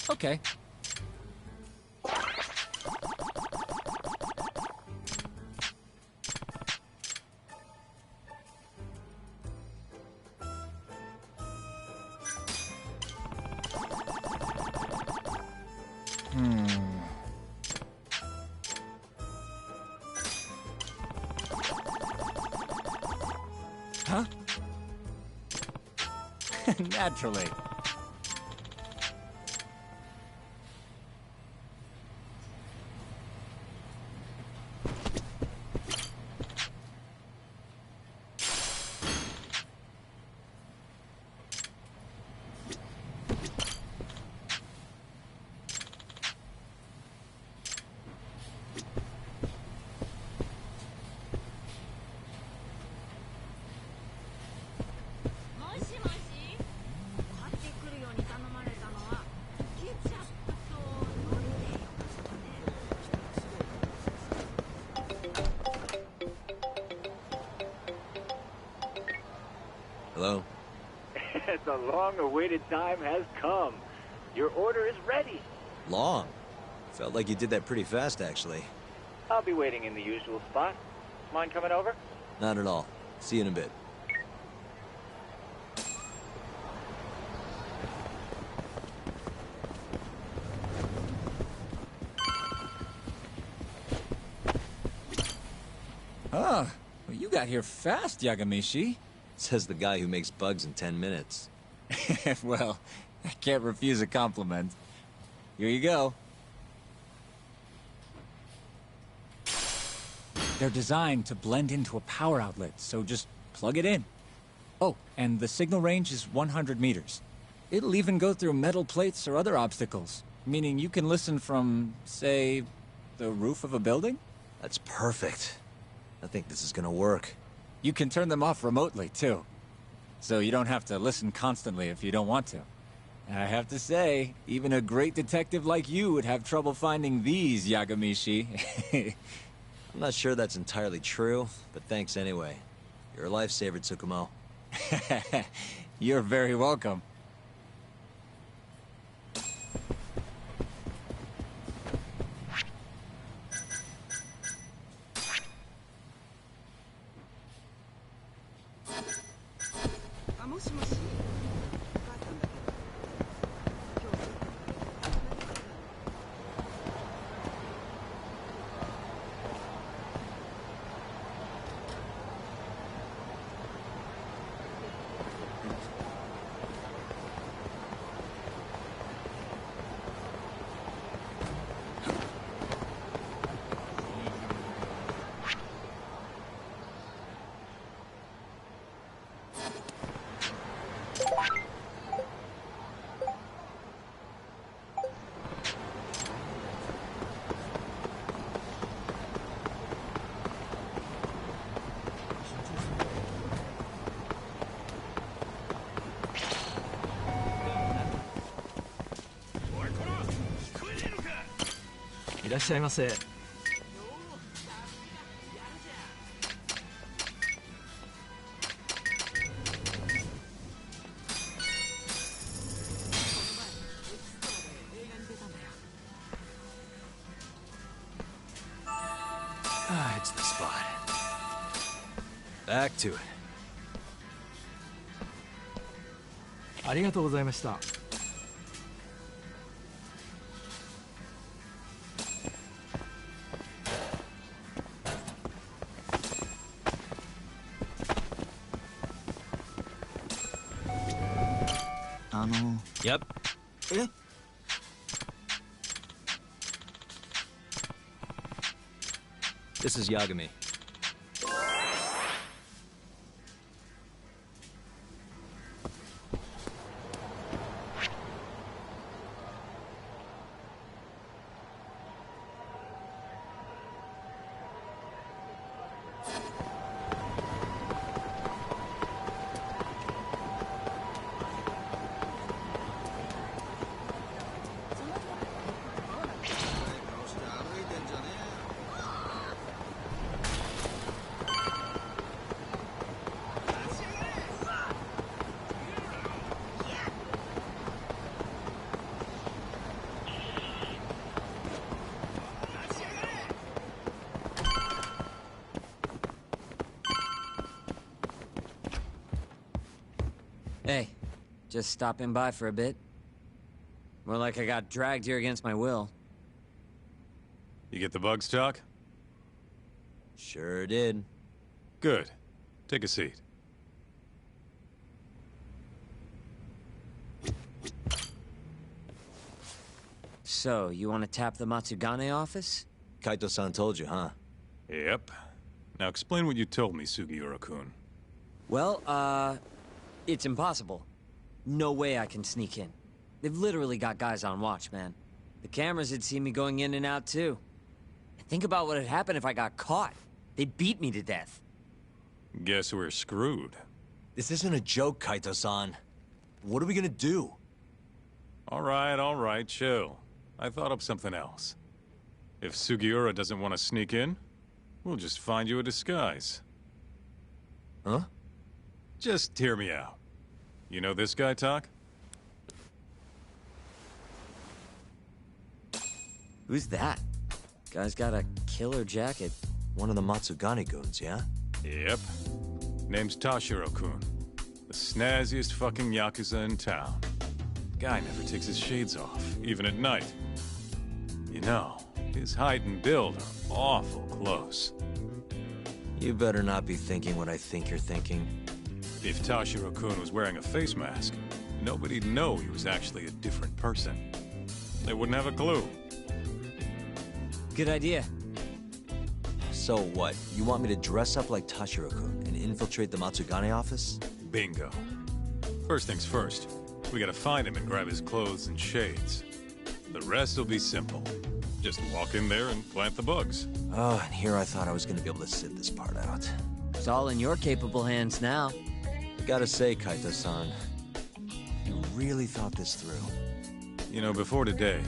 Okay. Huh? Naturally. Hello? The long-awaited time has come. Your order is ready. Long? Felt like you did that pretty fast, actually. I'll be waiting in the usual spot. Mind coming over? Not at all. See you in a bit. Oh, well, you got here fast, Yagamishi. Says the guy who makes bugs in 10 minutes. Well, I can't refuse a compliment. Here you go. They're designed to blend into a power outlet, so just plug it in. Oh, and the signal range is 100 meters. It'll even go through metal plates or other obstacles, meaning you can listen from, say, the roof of a building? That's perfect. I think this is gonna work. You can turn them off remotely, too. So you don't have to listen constantly if you don't want to. I have to say, even a great detective like you would have trouble finding these, Yagamishi. I'm not sure that's entirely true, but thanks anyway. You're a lifesaver, Tsukumo. You're very welcome.いらっしゃいませ。Ah, it's the spot. Back to it. ありがとうございました。Yep. え？ This is Yagami. Hey, just stopping by for a bit. More like I got dragged here against my will. You get the bugs talk? Sure did. Good. Take a seat. So, you want to tap the Matsugane office? Kaito-san told you, huh? Yep. Now explain what you told me, Sugiura-kun. Well, it's impossible. No way I can sneak in. They've literally got guys on watch, man. The cameras had seen me going in and out, too. And think about what would happen if I got caught. They'd beat me to death. Guess we're screwed. This isn't a joke, Kaito-san. What are we gonna do? All right, chill. I thought up something else. If Sugiura doesn't want to sneak in, we'll just find you a disguise. Huh? Just hear me out. You know this guy, Talk? Who's that? Guy's got a killer jacket. One of the Matsugane goons, yeah? Yep. Name's Tashiro-kun. The snazziest fucking Yakuza in town. Guy never takes his shades off, even at night. You know, his height and build are awful close. You better not be thinking what I think you're thinking. If Tashiro-kun was wearing a face mask, nobody'd know he was actually a different person. They wouldn't have a clue. Good idea. So what? You want me to dress up like Tashiro-kun and infiltrate the Matsugane office? Bingo. First things first, we gotta find him and grab his clothes and shades. The rest will be simple. Just walk in there and plant the bugs. Oh, and here I thought I was gonna be able to sit this part out. It's all in your capable hands now. I gotta say, Kaito-san, you really thought this through. You know, before today,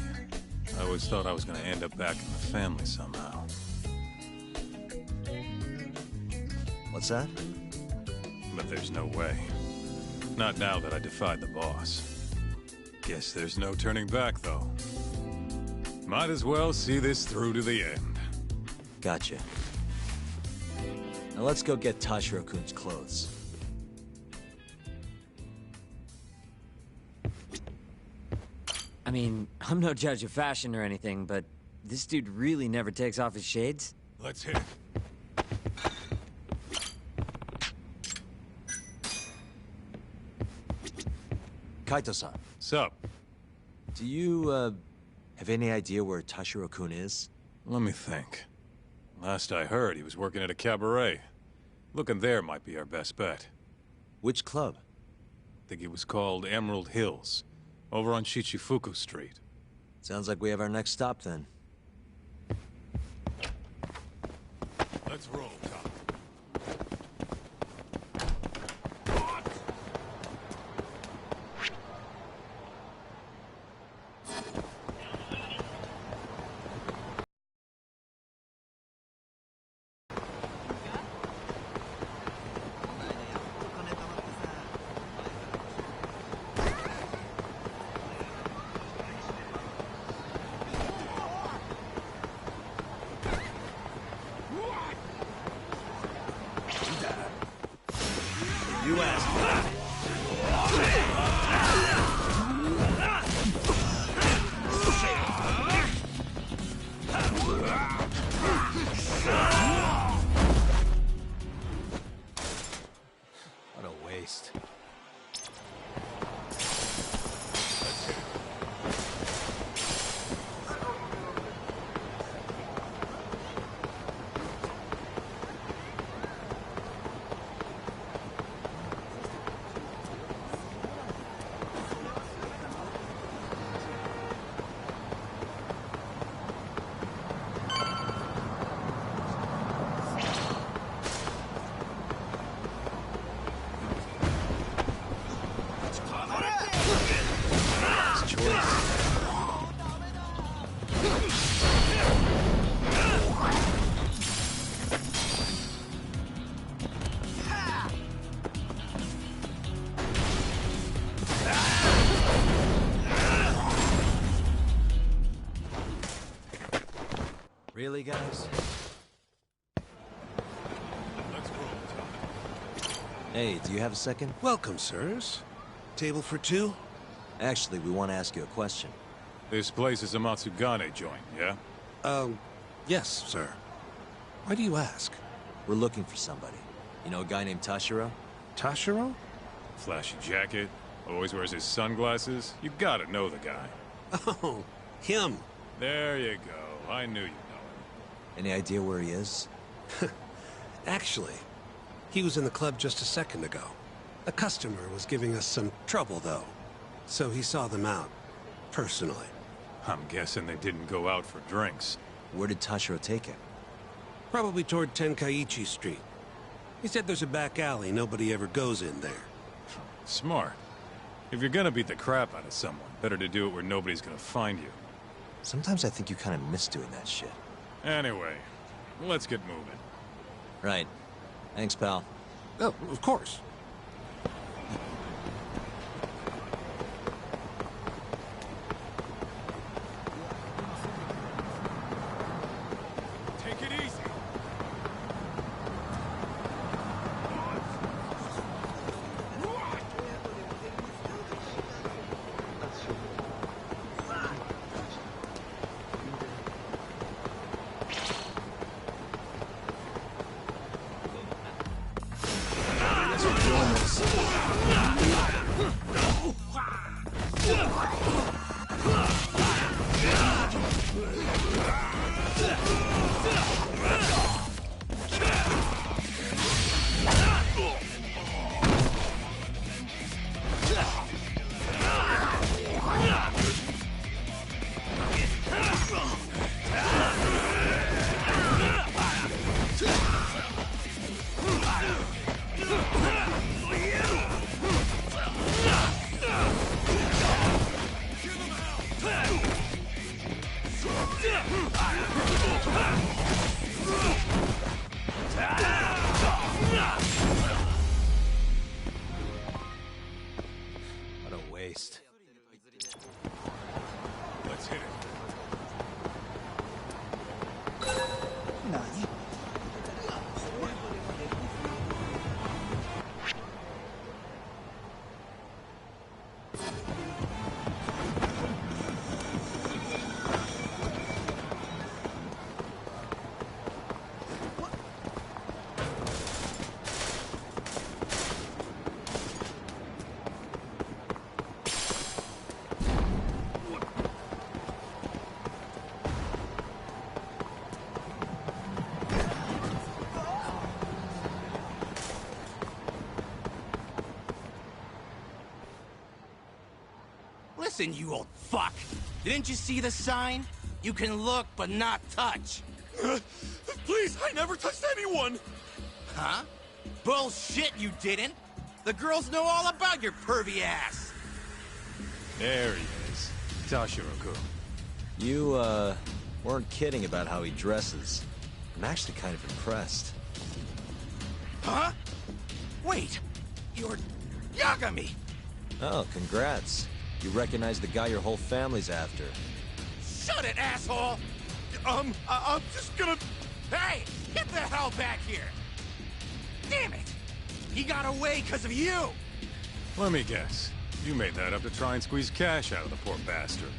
I always thought I was gonna end up back in the family somehow. What's that? But there's no way. Not now that I defied the boss. Guess there's no turning back, though. Might as well see this through to the end. Gotcha. Now let's go get Tashiro-kun's clothes. I mean, I'm no judge of fashion or anything, but this dude really never takes off his shades. Let's hit. Kaito-san. Sup? Do you, have any idea where Tashiro-kun is? Let me think. Last I heard, he was working at a cabaret. Looking there might be our best bet. Which club? I think it was called Emerald Hills, over on Shichifuku Street. Sounds like we have our next stop then. Let's roll, Tom. police. Really, guys? Hey, do you have a second? Welcome, sirs. Table for two? Actually, we want to ask you a question. This place is a Matsugane joint, yeah? Yes, sir. Why do you ask? We're looking for somebody. You know a guy named Tashiro? Tashiro? Flashy jacket, always wears his sunglasses. You gotta know the guy. Oh, him. There you go. I knew you'd know him. Any idea where he is? Actually, he was in the club just a second ago. A customer was giving us some trouble, though. So he saw them out, personally. I'm guessing they didn't go out for drinks. Where did Tashiro take him? Probably toward Tenkaichi Street. He said there's a back alley, nobody ever goes in there. Smart. If you're gonna beat the crap out of someone, better to do it where nobody's gonna find you. Sometimes I think you kind of miss doing that shit. Anyway, let's get moving. Right. Thanks, pal. Oh, of course. Take it easy. What a waste. Let's hit it. Listen, you old fuck! Didn't you see the sign? You can look, but not touch. Please, I never touched anyone! Huh? Bullshit, you didn't! The girls know all about your pervy ass! There he is. Tashiro-kun. You, weren't kidding about how he dresses. I'm actually kind of impressed. Huh? Wait! You're... Yagami! Oh, congrats. You recognize the guy your whole family's after. Shut it, asshole! I'm just gonna... Hey! Get the hell back here! Damn it! He got away because of you! Let me guess. You made that up to try and squeeze cash out of the poor bastard.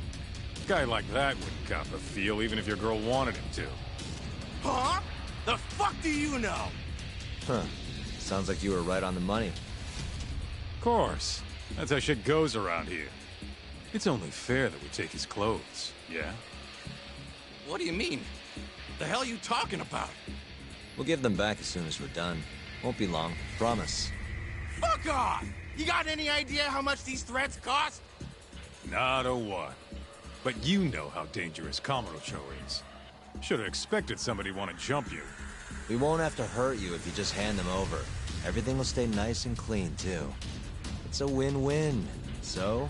A guy like that wouldn't cop a feel even if your girl wanted him to. Huh? The fuck do you know? Huh. Sounds like you were right on the money. Of course. That's how shit goes around here. It's only fair that we take his clothes, yeah? What do you mean? The hell are you talking about? We'll give them back as soon as we're done. Won't be long, promise. Fuck off! You got any idea how much these threads cost? Not a what. But you know how dangerous Kamurocho is. Should have expected somebody want to jump you. We won't have to hurt you if you just hand them over. Everything will stay nice and clean, too. It's a win-win. So,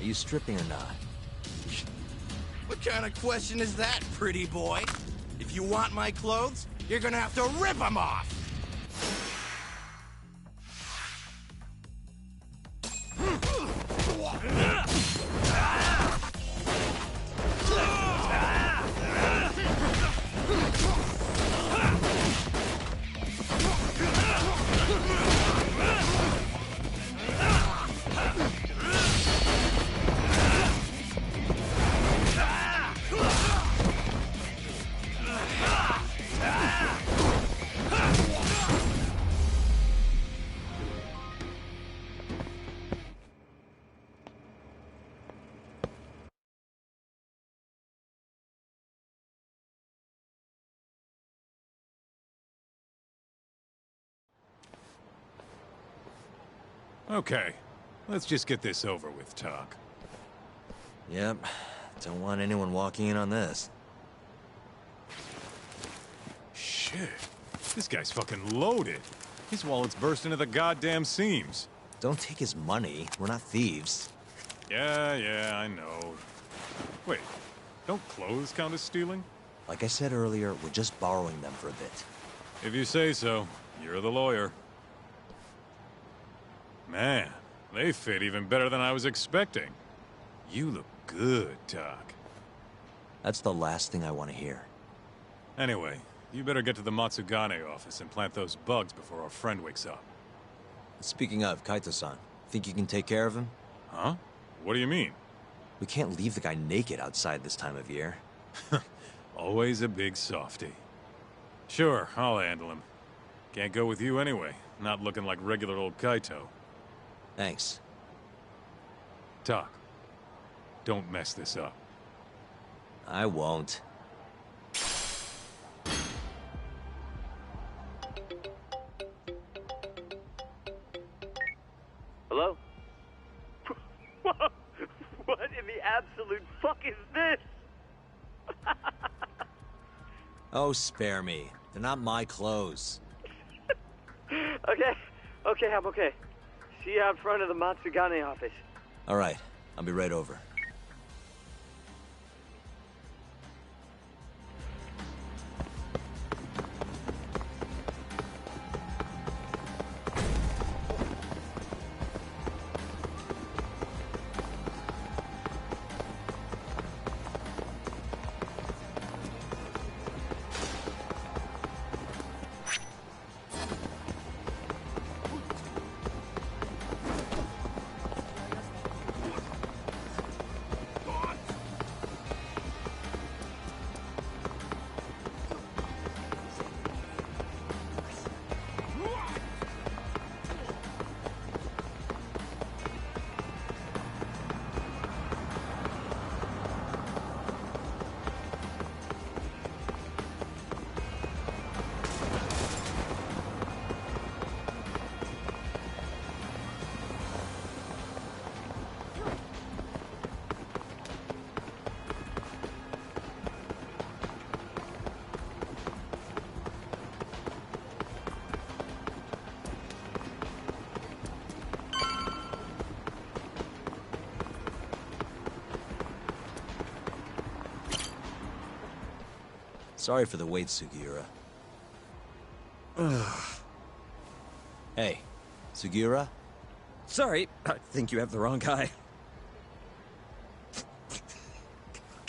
Are you stripping or not? What kind of question is that, pretty boy? If you want my clothes, you're gonna have to rip them off! Okay, let's just get this over with, Talk. Yep. Don't want anyone walking in on this. Shit. This guy's fucking loaded. His wallet's bursting to the goddamn seams. Don't take his money. We're not thieves. Yeah, I know. Wait, don't clothes count as stealing? Like I said earlier, we're just borrowing them for a bit. If you say so. You're the lawyer. Man, they fit even better than I was expecting. You look good, Doc. That's the last thing I want to hear. Anyway, you better get to the Matsugane office and plant those bugs before our friend wakes up. Speaking of, Kaito-san, think you can take care of him? Huh? What do you mean? We can't leave the guy naked outside this time of year. Always a big softy. Sure, I'll handle him. Can't go with you anyway, not looking like regular old Kaito. Thanks. Doc, don't mess this up. I won't. Hello? What in the absolute fuck is this? Oh, spare me. They're not my clothes. Okay, I'm okay. See you out front of the Matsugane office. All right, I'll be right over. Sorry for the wait, Sugiura. Hey, Sugiura? Sorry, I think you have the wrong guy.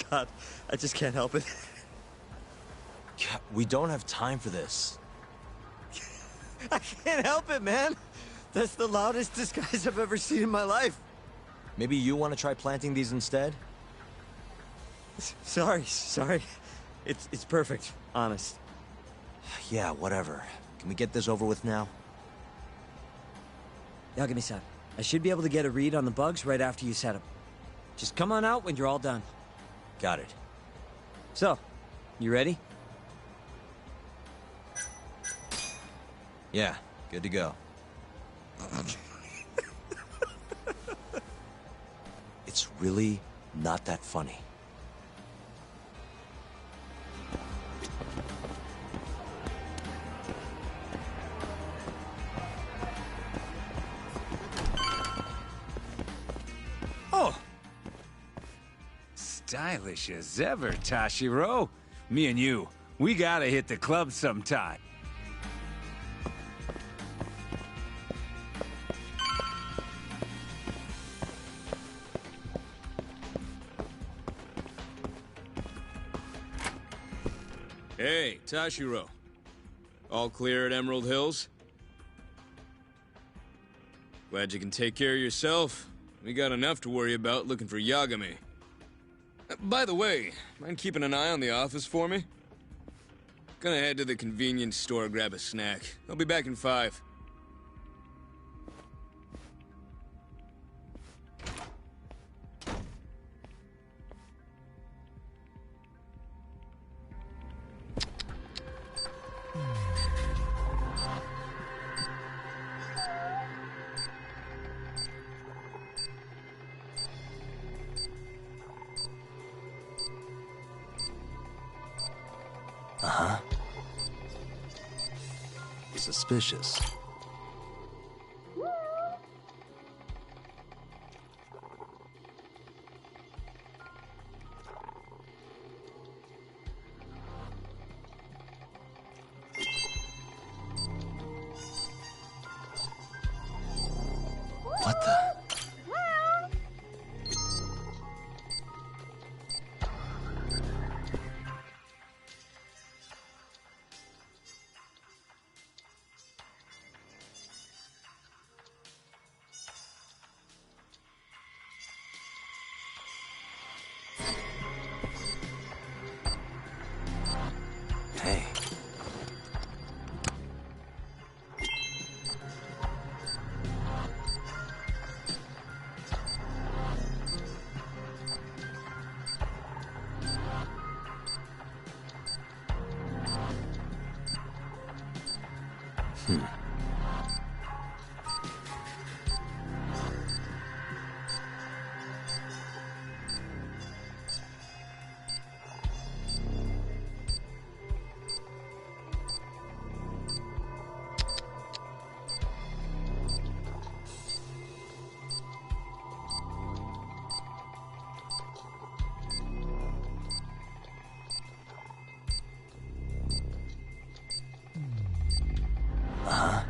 God, I just can't help it. We don't have time for this. I can't help it, man. That's the loudest disguise I've ever seen in my life. Maybe you want to try planting these instead? Sorry. It's perfect, honest. Yeah, whatever. Can we get this over with now? Yagami-san, I should be able to get a read on the bugs right after you set them. Just come on out when you're all done. Got it. So, you ready? Yeah, good to go. It's really not that funny. stylish as ever, Tashiro. Me and you, we gotta hit the club sometime. Hey, Tashiro. All clear at Emerald Hills? Glad you can take care of yourself. We got enough to worry about looking for Yagami. By the way, mind keeping an eye on the office for me? Gonna head to the convenience store, grab a snack. I'll be back in 5. Uh-huh. Suspicious. What the? Hey. Uh-huh.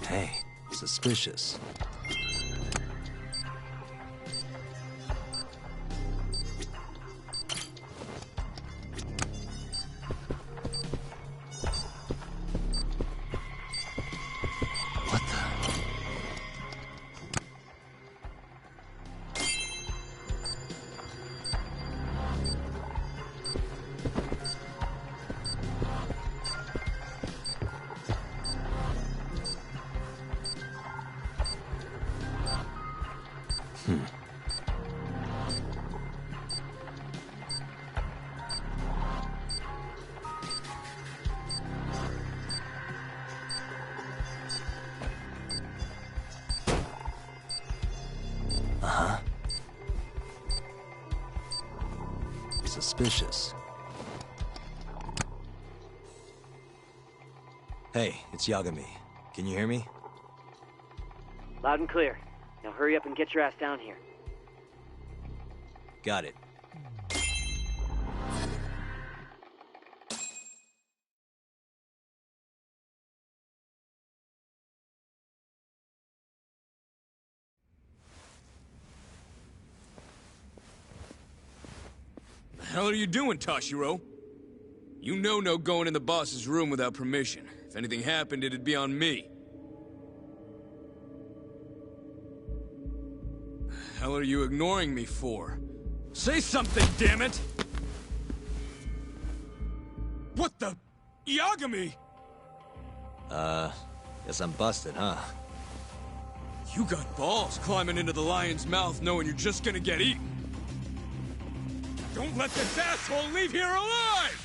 Hey, suspicious. What the? Uh-huh. Suspicious. Hey, it's Yagami. Can you hear me? Loud and clear. Now hurry up and get your ass down here. Got it. The hell are you doing, Tashiro? You know no going in the boss's room without permission. If anything happened, it'd be on me. The hell are you ignoring me for? Say something, damn it! What the? Yagami! Guess I'm busted, huh? You got balls climbing into the lion's mouth knowing you're just gonna get eaten. Don't let this asshole leave here alive!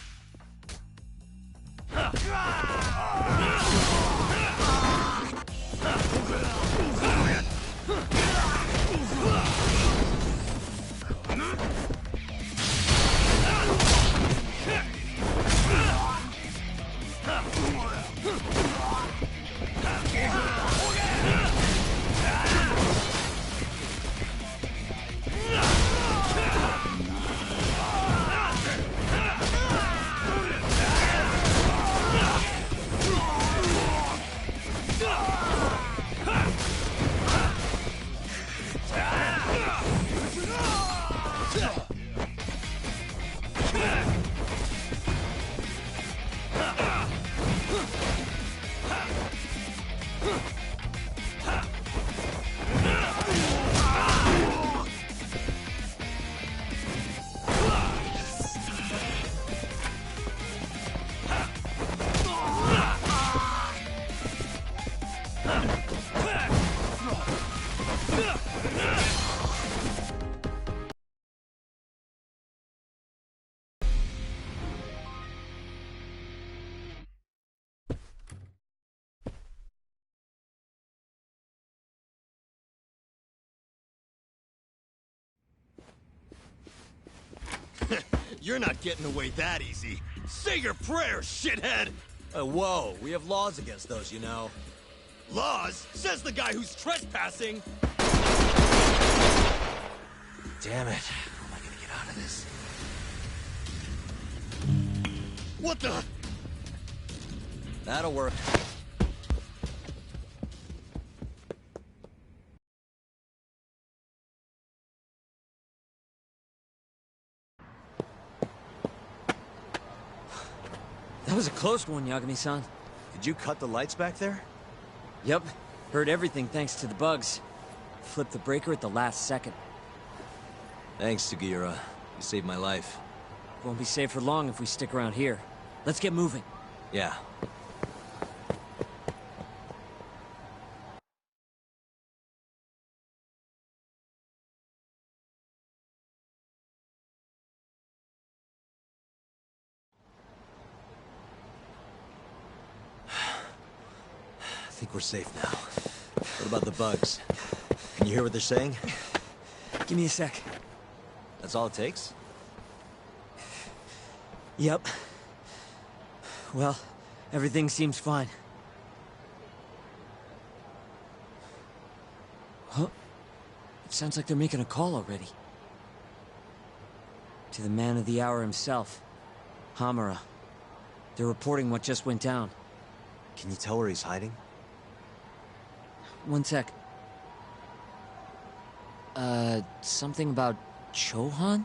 You're not getting away that easy. Say your prayers, shithead! Whoa, we have laws against those, you know. Laws? Says the guy who's trespassing! Damn it. How am I gonna get out of this? What the? That'll work. That was a close one, Yagami-san. Did you cut the lights back there? Yep. Heard everything thanks to the bugs. Flipped the breaker at the last second. Thanks, Sugiura. You saved my life. Won't be safe for long if we stick around here. Let's get moving. Yeah. I think we're safe now. What about the bugs? Can you hear what they're saying? Give me a sec. That's all it takes? Yep. Well, everything seems fine. Huh? It sounds like they're making a call already. To the man of the hour himself, Hamura. They're reporting what just went down. Can you tell where he's hiding? One sec. Something about Chohan?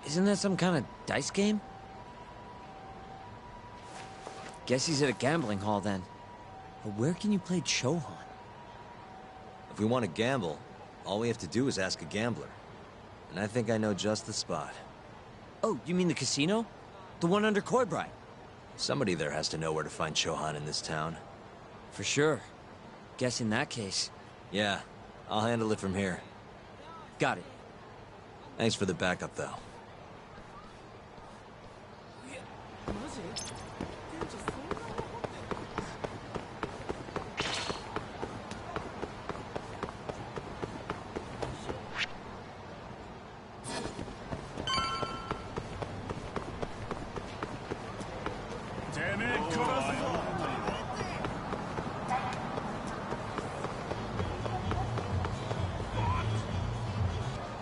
Isn't that some kind of dice game? Guess he's at a gambling hall then. But where can you play Chohan? If we want to gamble, all we have to do is ask a gambler. And I think I know just the spot. Oh, you mean the casino? The one under Koibride? Somebody there has to know where to find Chohan in this town. For sure. Guess in that case... Yeah, I'll handle it from here. Got it. Thanks for the backup, though.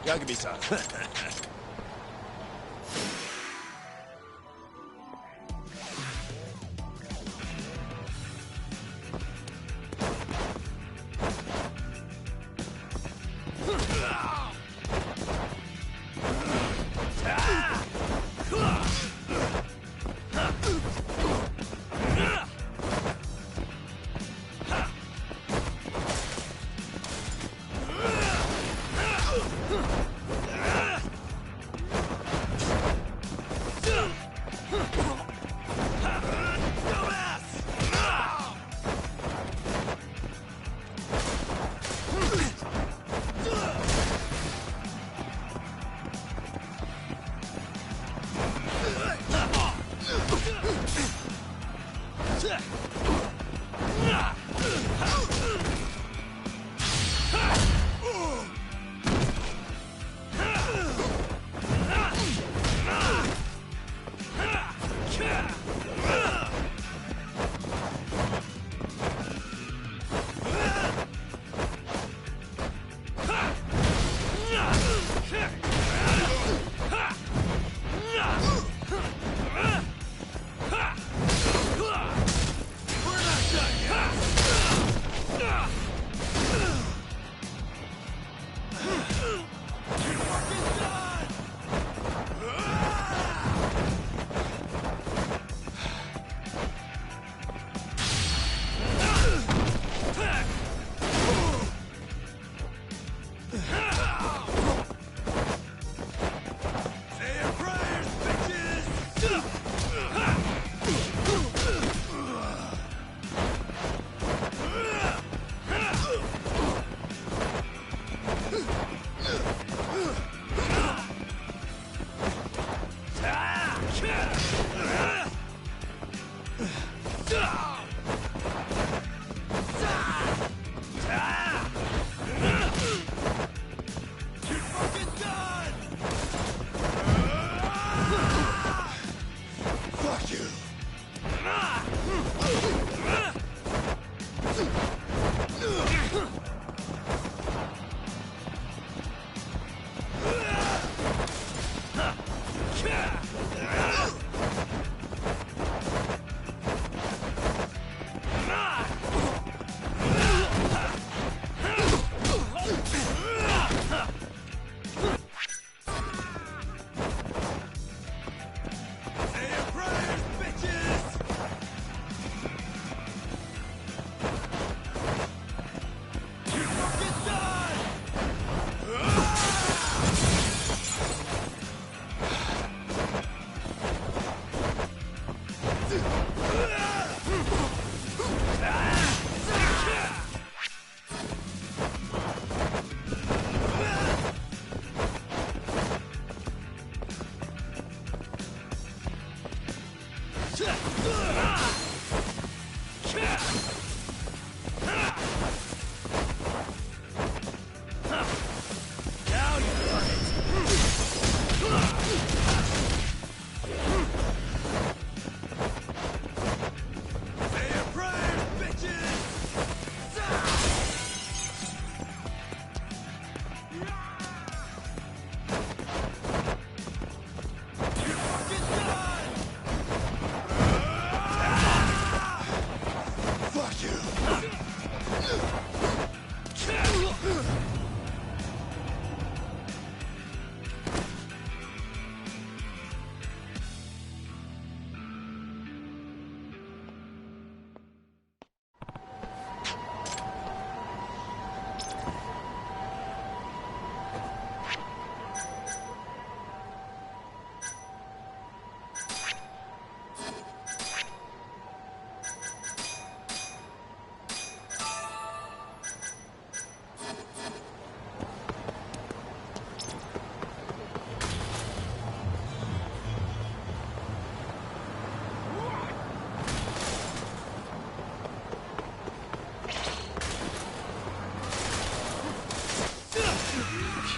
Yagami-san.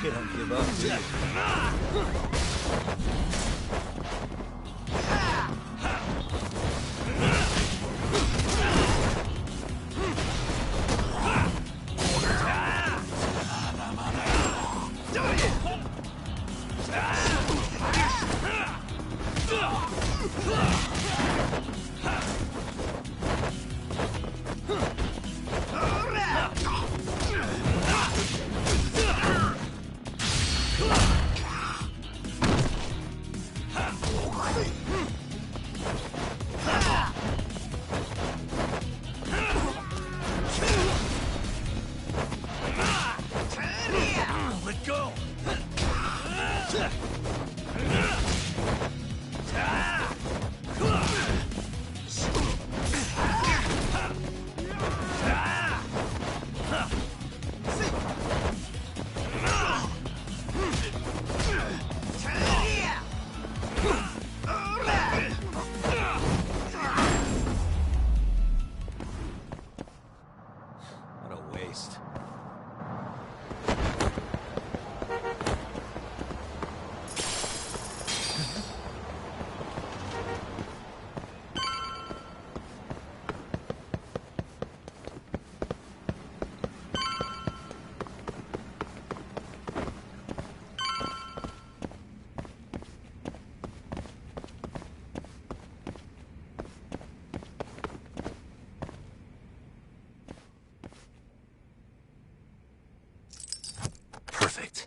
You don't give up, do you? waste. Perfect.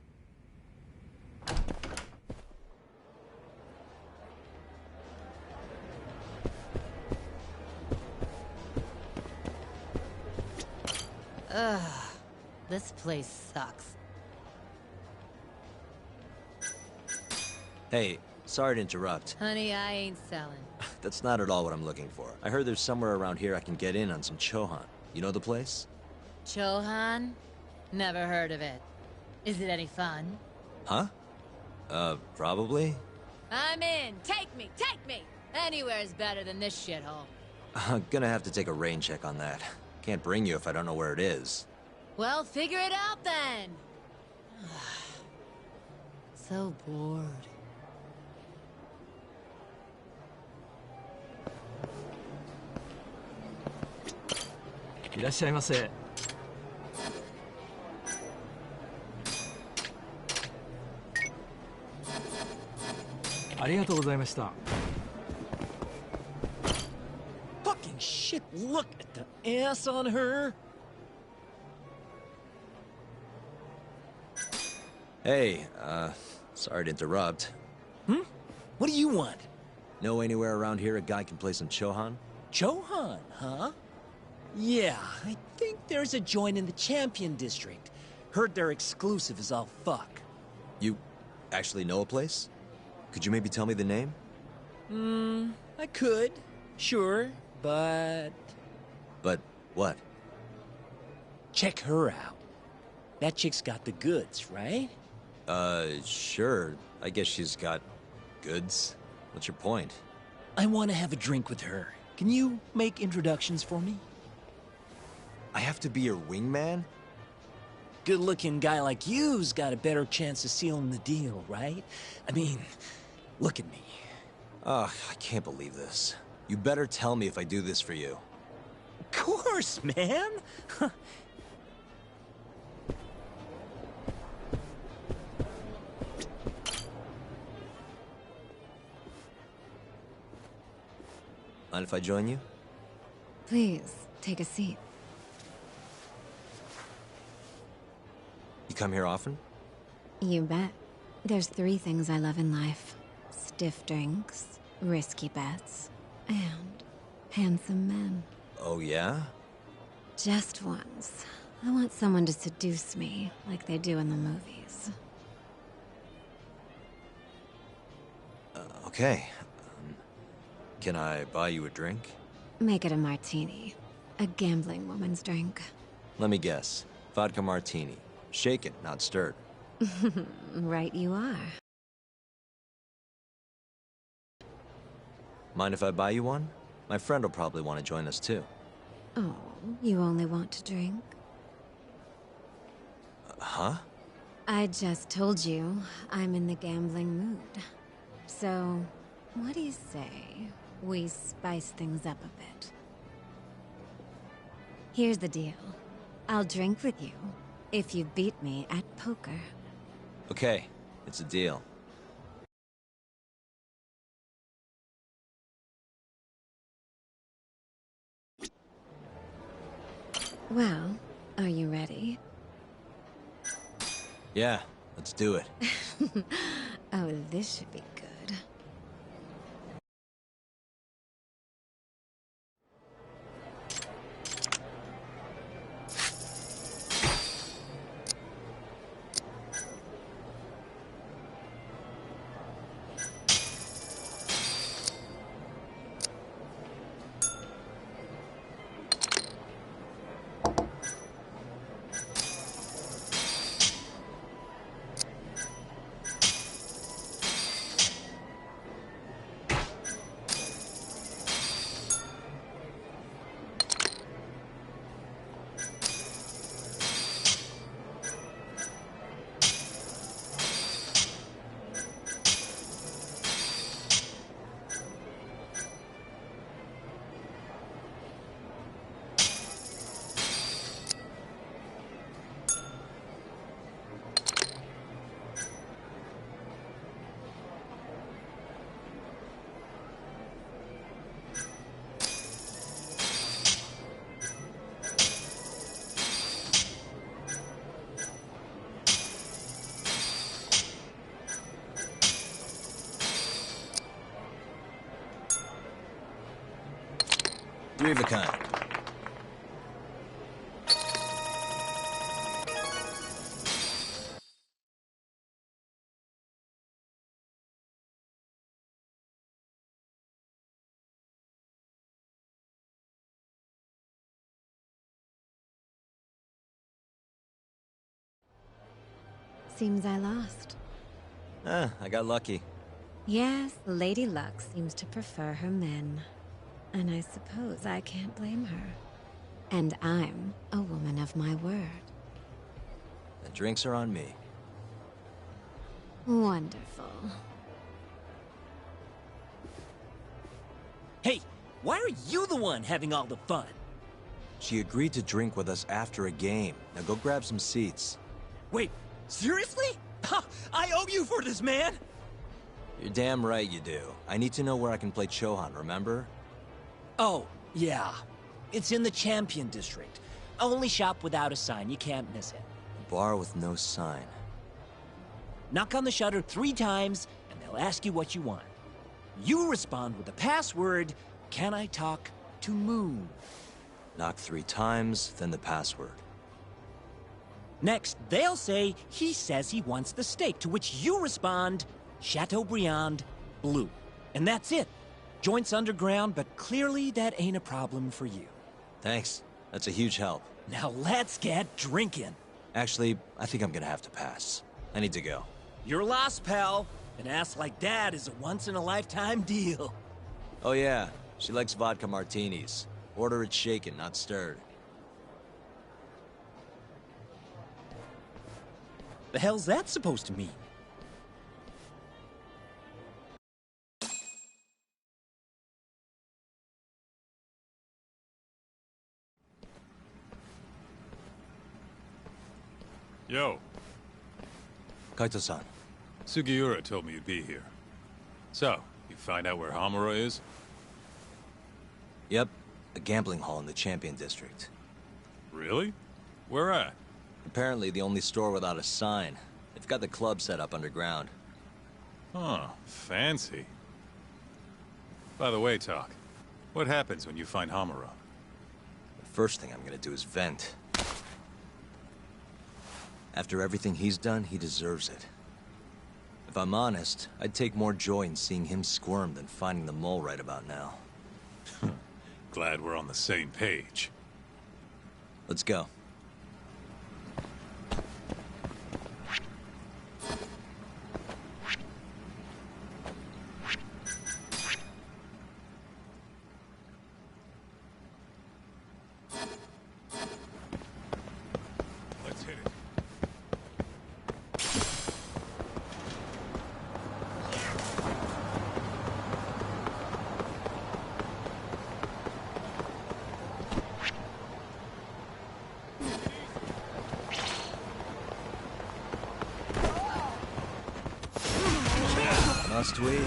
Ugh, this place sucks. Hey, sorry to interrupt. Honey, I ain't selling. That's not at all what I'm looking for. I heard there's somewhere around here I can get in on some Chohan. You know the place? Chohan? Never heard of it. Is it any fun? Huh? Probably. I'm in! Take me! Take me! Anywhere's better than this shithole. I'm gonna have to take a rain check on that. Can't bring you if I don't know where it is. Well, figure it out then! So bored.いらっしゃいませ。ありがとうございました。 Fucking shit, look at the ass on her! Hey, sorry to interrupt. Hmm? What do you want? Know anywhere around here a guy can play some Chohan? Chohan, huh? Yeah, I think there's a joint in the Champion District. Heard they're exclusive as all fuck. You actually know a place? Could you maybe tell me the name? I could, sure, but... But what? Check her out. That chick's got the goods, right? Sure. I guess she's got goods. What's your point? I want to have a drink with her. Can you make introductions for me? I have to be your wingman? Good-looking guy like you's got a better chance of sealing the deal, right? I mean, look at me. Ugh, I can't believe this. You better tell me if I do this for you. Of course, man! Mind if I join you? Please, take a seat. You come here often? You bet. There's 3 things I love in life. Stiff drinks, risky bets, and handsome men. Oh, yeah? Just once. I want someone to seduce me, like they do in the movies. Okay. Can I buy you a drink? Make it a martini. A gambling woman's drink. Let me guess. Vodka martini. Shaken, not stirred. Right you are. Mind if I buy you one? My friend will probably want to join us too. Oh, you only want to drink? Huh? I just told you I'm in the gambling mood. So, what do you say we spice things up a bit? Here's the deal. I'll drink with you if you beat me at poker. Okay, it's a deal. Well, are you ready? Yeah, let's do it. Oh, this should be good. Three of a kind. Seems I lost. I got lucky. Yes, Lady Luck seems to prefer her men. And I suppose I can't blame her. And I'm a woman of my word. The drinks are on me. Wonderful. Hey, why are you the one having all the fun? She agreed to drink with us after a game. Now go grab some seats. Wait, seriously? Ha, I owe you for this, man! You're damn right you do. I need to know where I can play Chohan, remember? Oh, yeah. It's in the Champion District. Only shop without a sign, you can't miss it. A bar with no sign. Knock on the shutter 3 times, and they'll ask you what you want. You respond with the password, "Can I talk to Moon?" Knock 3 times, then the password. Next, they'll say, "He says he wants the steak," to which you respond, "Chateaubriand Blue." And that's it. Joint's underground, but clearly that ain't a problem for you. Thanks. That's a huge help. Now let's get drinking. Actually, I think I'm gonna have to pass. I need to go. You're lost, pal. An ass like that is a once-in-a-lifetime deal. Oh yeah, she likes vodka martinis. Order it shaken, not stirred. The hell's that supposed to mean? Yo. Kaito-san. Sugiura told me you'd be here. So, you find out where Hamura is? Yep, a gambling hall in the Champion District. Really? Where at? Apparently the only store without a sign. They've got the club set up underground. Huh, fancy. By the way, Talk, what happens when you find Hamura? The first thing I'm gonna do is vent. After everything he's done, he deserves it. If I'm honest, I'd take more joy in seeing him squirm than finding the mole right about now. Glad we're on the same page. Let's go. Let's hit it. Must we?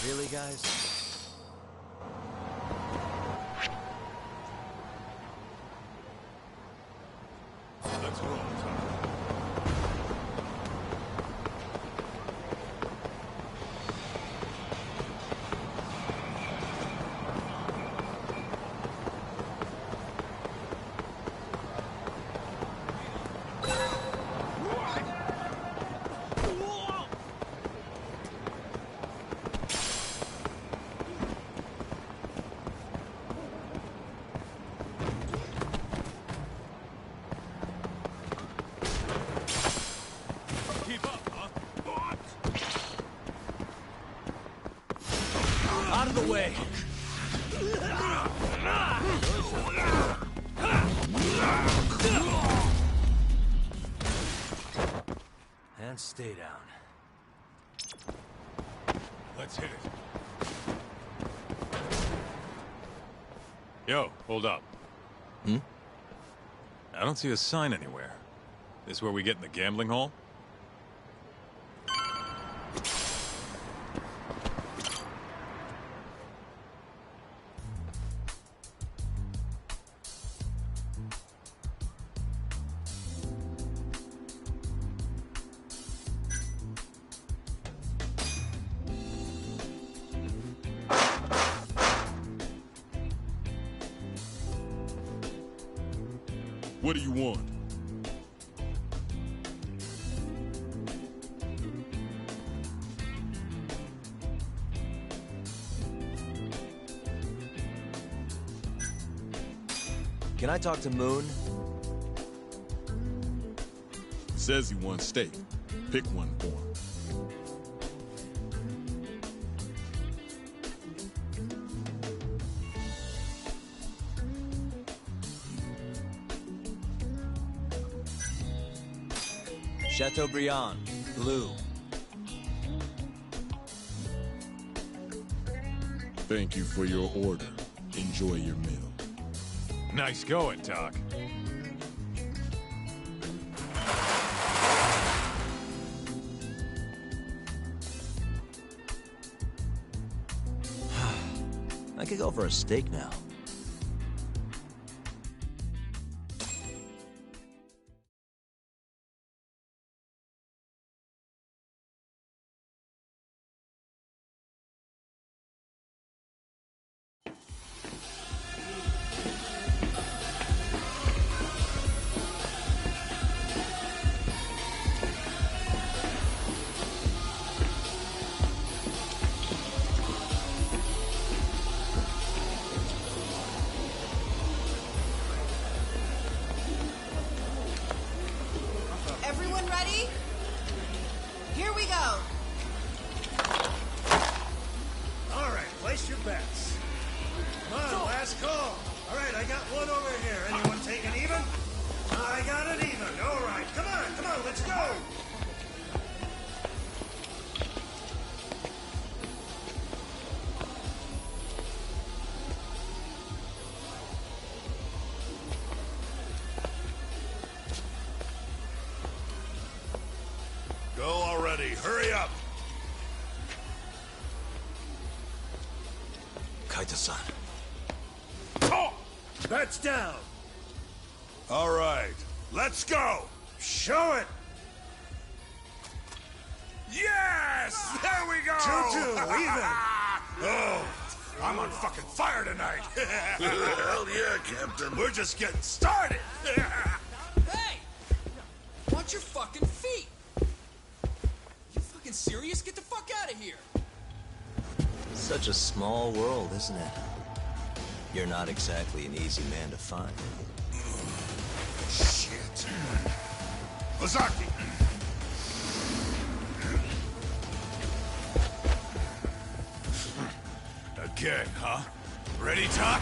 Really, guys? Let's roll, Talk. Out of the way! And stay down. Let's hit it. Yo, hold up. Hmm? I don't see a sign anywhere. This where we get in the gambling hall? What do you want? Can I talk to Moon? Says he wants steak. Pick one for him. Chateaubriand, blue. Thank you for your order. Enjoy your meal. Nice going, Doc. I could go for a steak now. Everyone ready? Here we go. All right, place your bets. Come on, last call. All right, I got one over here. Anyone taking even? I got it even. All right, come on, let's go. Go already. Hurry up. Kaito-san. Oh! Bets down. All right, let's go. Show it. Yes! There we go! 2-2, even. Oh, I'm on fucking fire tonight. Hell yeah, Captain. We're just getting started. Hey! Watch your fucking feet! You fucking serious? Get the fuck out of here! Such a small world, isn't it? You're not exactly an easy man to find. Shit. Ozaki! Again, huh? Ready, Doc?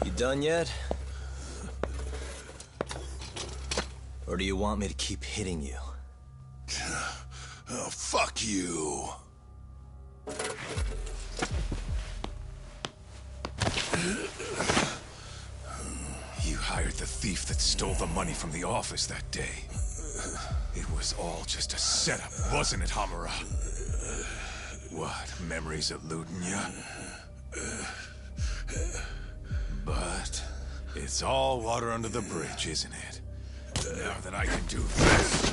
You done yet? Or do you want me to keep hitting you? Oh, fuck you. You hired the thief that stole the money from the office that day. It was all just a setup, wasn't it, Hamura? What, memories eluding you? But it's all water under the bridge, isn't it? Now that I can do this...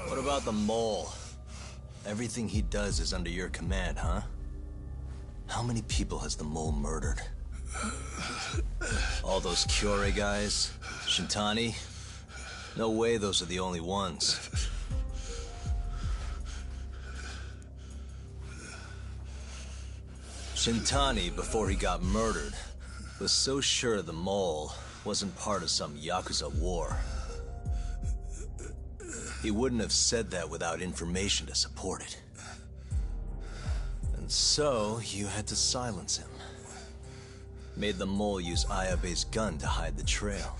What about the mole? Everything he does is under your command, huh? How many people has the mole murdered? All those Kyorei guys? Shintani? No way those are the only ones. Shintani, before he got murdered, was so sure the mole wasn't part of some Yakuza war. He wouldn't have said that without information to support it. And so, you had to silence him. Made the mole use Ayabe's gun to hide the trail.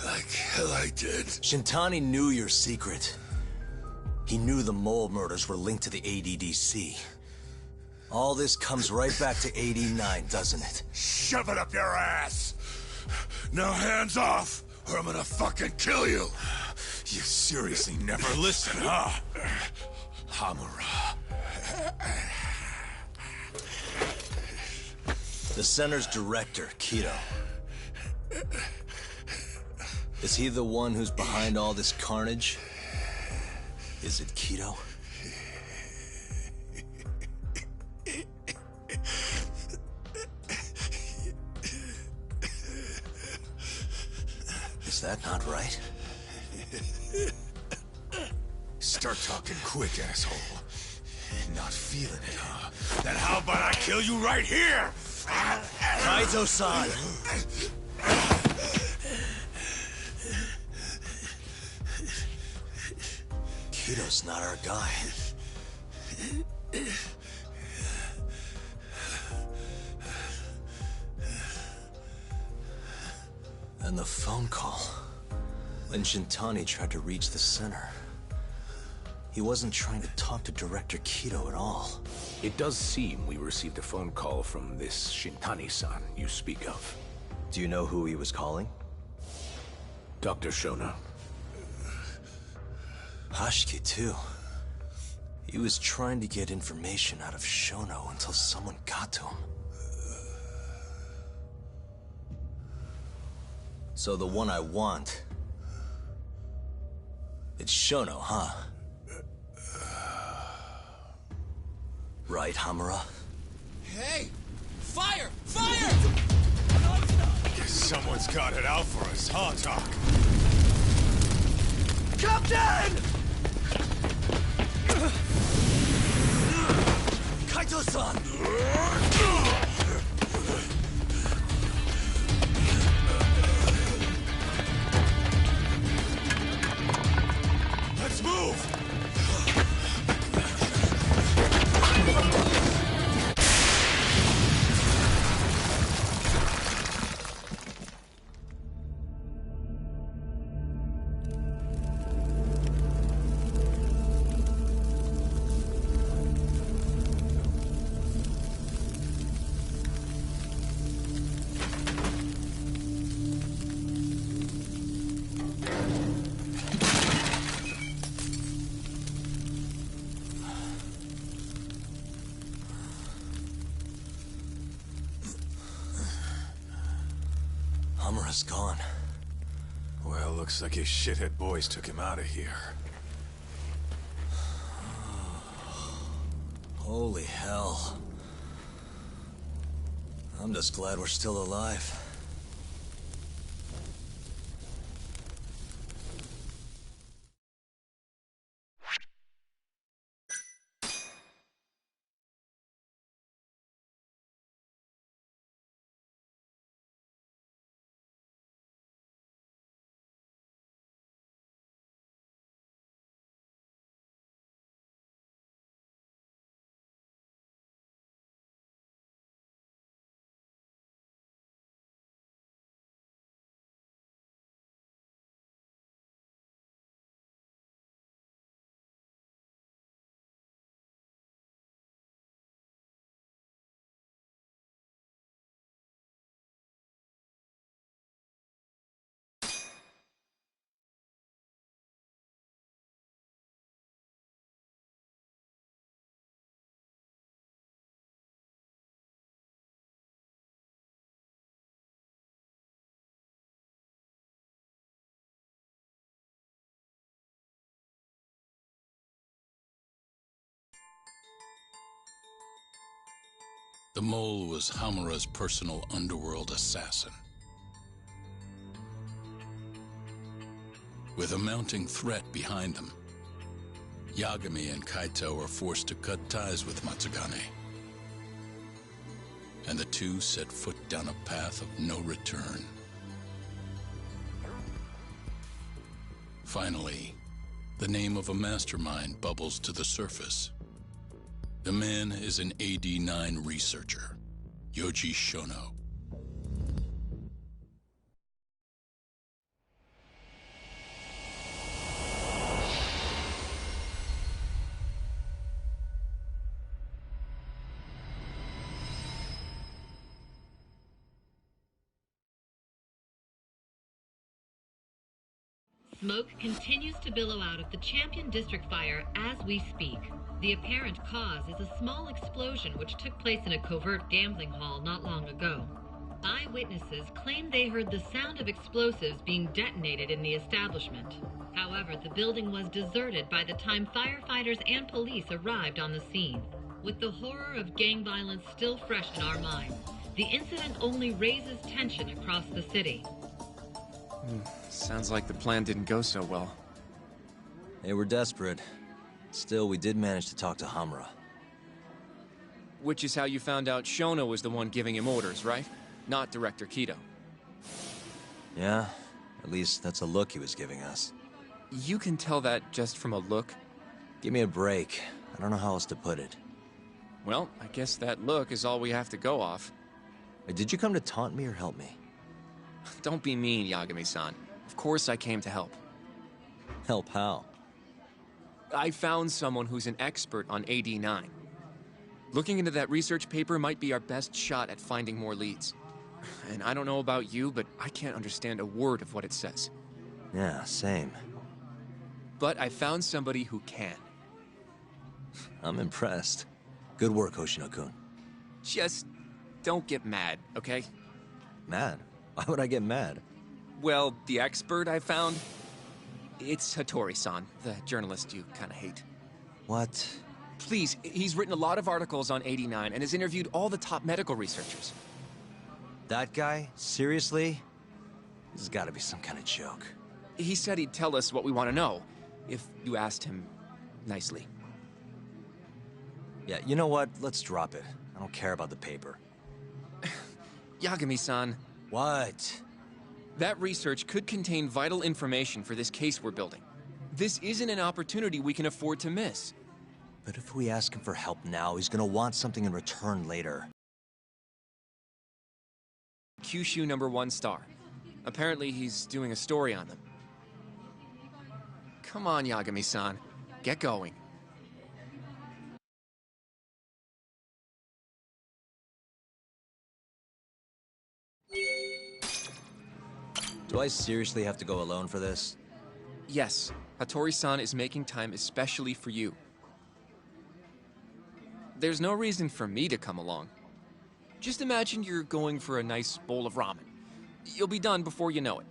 Like hell I did. Shintani knew your secret. He knew the mole murders were linked to the ADDC. All this comes right back to 89, doesn't it? Shove it up your ass! Now hands off, or I'm gonna fucking kill you! You seriously never listen, huh? Hamura. The center's director, Kido. Is he the one who's behind all this carnage? Is it Kido? Is that not right? Start talking quick, asshole. Not feeling it, huh? Then how about I kill you right here? Kaizo-san! Kido's not our guy. And the phone call. When Shintani tried to reach the center. He wasn't trying to talk to Director Kido at all. It does seem we received a phone call from this Shintani-san you speak of. Do you know who he was calling? Dr. Shona. Hashiki, too. He was trying to get information out of Shono until someone got to him. So the one I want... It's Shono, huh? Right, Hamura? Hey! Fire! Fire! Guess someone's got it out for us, huh, Doc? Captain! Kaito-san! Let's move! Hamura's gone. Well, looks like his shithead boys took him out of here. Holy hell. I'm just glad we're still alive. The mole was Hamura's personal underworld assassin. With a mounting threat behind them, Yagami and Kaito were forced to cut ties with Matsugane. And the two set foot down a path of no return. Finally, the name of a mastermind bubbles to the surface. The man is an AD-9 researcher, Yoji Shono. Smoke continues to billow out of the Champion District fire as we speak. The apparent cause is a small explosion which took place in a covert gambling hall not long ago. Eyewitnesses claim they heard the sound of explosives being detonated in the establishment. However, the building was deserted by the time firefighters and police arrived on the scene. With the horror of gang violence still fresh in our minds, the incident only raises tension across the city. Sounds like the plan didn't go so well. They were desperate. Still, we did manage to talk to Hamura. Which is how you found out Shono was the one giving him orders, right? Not Director Kido. Yeah, at least that's a look he was giving us. You can tell that just from a look? Give me a break. I don't know how else to put it. Well, I guess that look is all we have to go off. Wait, did you come to taunt me or help me? Don't be mean, Yagami-san. Of course I came to help. Help how? I found someone who's an expert on AD-9. Looking into that research paper might be our best shot at finding more leads. And I don't know about you, but I can't understand a word of what it says. Yeah, same. But I found somebody who can. I'm impressed. Good work, Hoshino-kun. Just don't get mad, okay? Mad? Why would I get mad? Well, the expert I found, it's Hattori-san, the journalist you kind of hate. What? Please, he's written a lot of articles on AD-9 and has interviewed all the top medical researchers. That guy? Seriously? This has got to be some kind of joke. He said he'd tell us what we want to know, if you asked him nicely. Yeah, you know what? Let's drop it. I don't care about the paper. Yagami-san. What? That research could contain vital information for this case we're building. This isn't an opportunity we can afford to miss. But if we ask him for help now, he's gonna want something in return later. Kyushu #1 star. Apparently he's doing a story on them. Come on, Yagami-san. Get going. Do I seriously have to go alone for this? Yes. Hattori-san is making time especially for you. There's no reason for me to come along. Just imagine you're going for a nice bowl of ramen. You'll be done before you know it.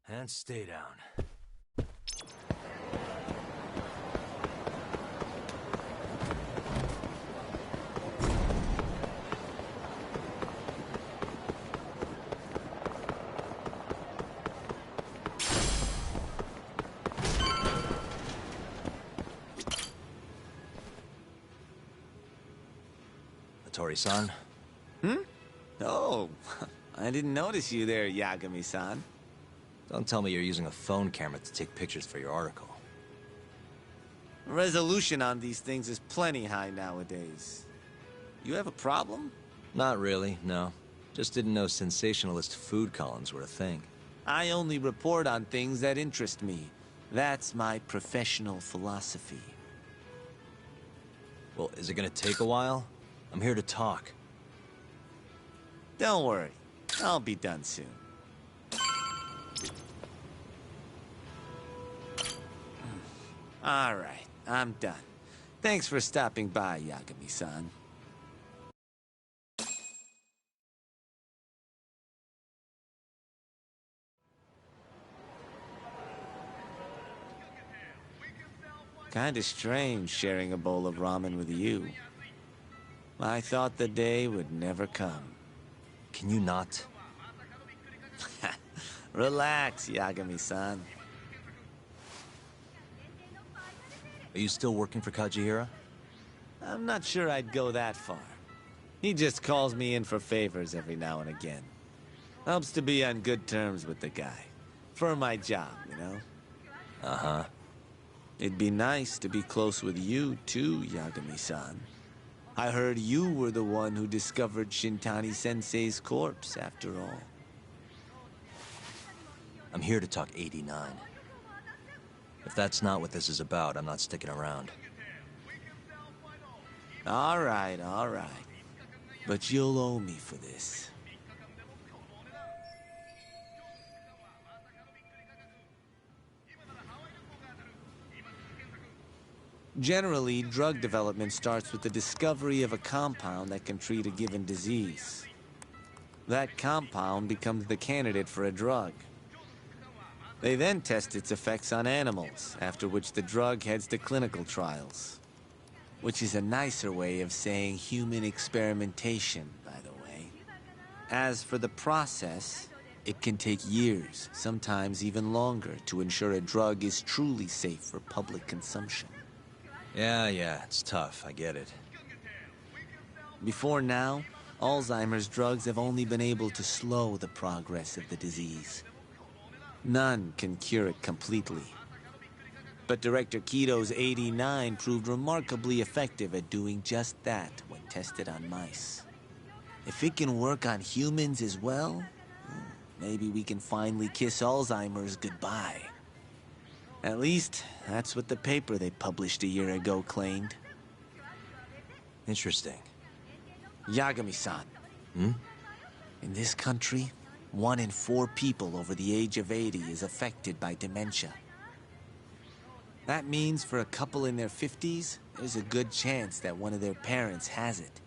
And stay down. Hattori-san? Oh, I didn't notice you there, Yagami-san. Don't tell me you're using a phone camera to take pictures for your article. Resolution on these things is plenty high nowadays. You have a problem? Not really, no. Just didn't know sensationalist food columns were a thing. I only report on things that interest me. That's my professional philosophy. Well, is it gonna take a while? I'm here to talk. Don't worry. I'll be done soon. All right, I'm done. Thanks for stopping by, Yagami-san. Kinda strange sharing a bowl of ramen with you. I thought the day would never come. Can you not? Relax, Yagami-san. Are you still working for Kajihira? I'm not sure I'd go that far. He just calls me in for favors every now and again. Helps to be on good terms with the guy. For my job, you know? Uh-huh. It'd be nice to be close with you, too, Yagami-san. I heard you were the one who discovered Shintani-sensei's corpse, after all. I'm here to talk 89. If that's not what this is about, I'm not sticking around. All right. But you'll owe me for this. Generally, drug development starts with the discovery of a compound that can treat a given disease. That compound becomes the candidate for a drug. They then test its effects on animals, after which the drug heads to clinical trials. Which is a nicer way of saying human experimentation, by the way. As for the process, it can take years, sometimes even longer, to ensure a drug is truly safe for public consumption. Yeah, it's tough, I get it. Before now, Alzheimer's drugs have only been able to slow the progress of the disease. None can cure it completely. But Director Keto's 89 proved remarkably effective at doing just that when tested on mice. If it can work on humans as well, maybe we can finally kiss Alzheimer's goodbye. At least, that's what the paper they published a year ago claimed. Interesting. Yagami-san. In this country, 1 in 4 people over the age of 80 is affected by dementia. That means for a couple in their 50s, there's a good chance that one of their parents has it.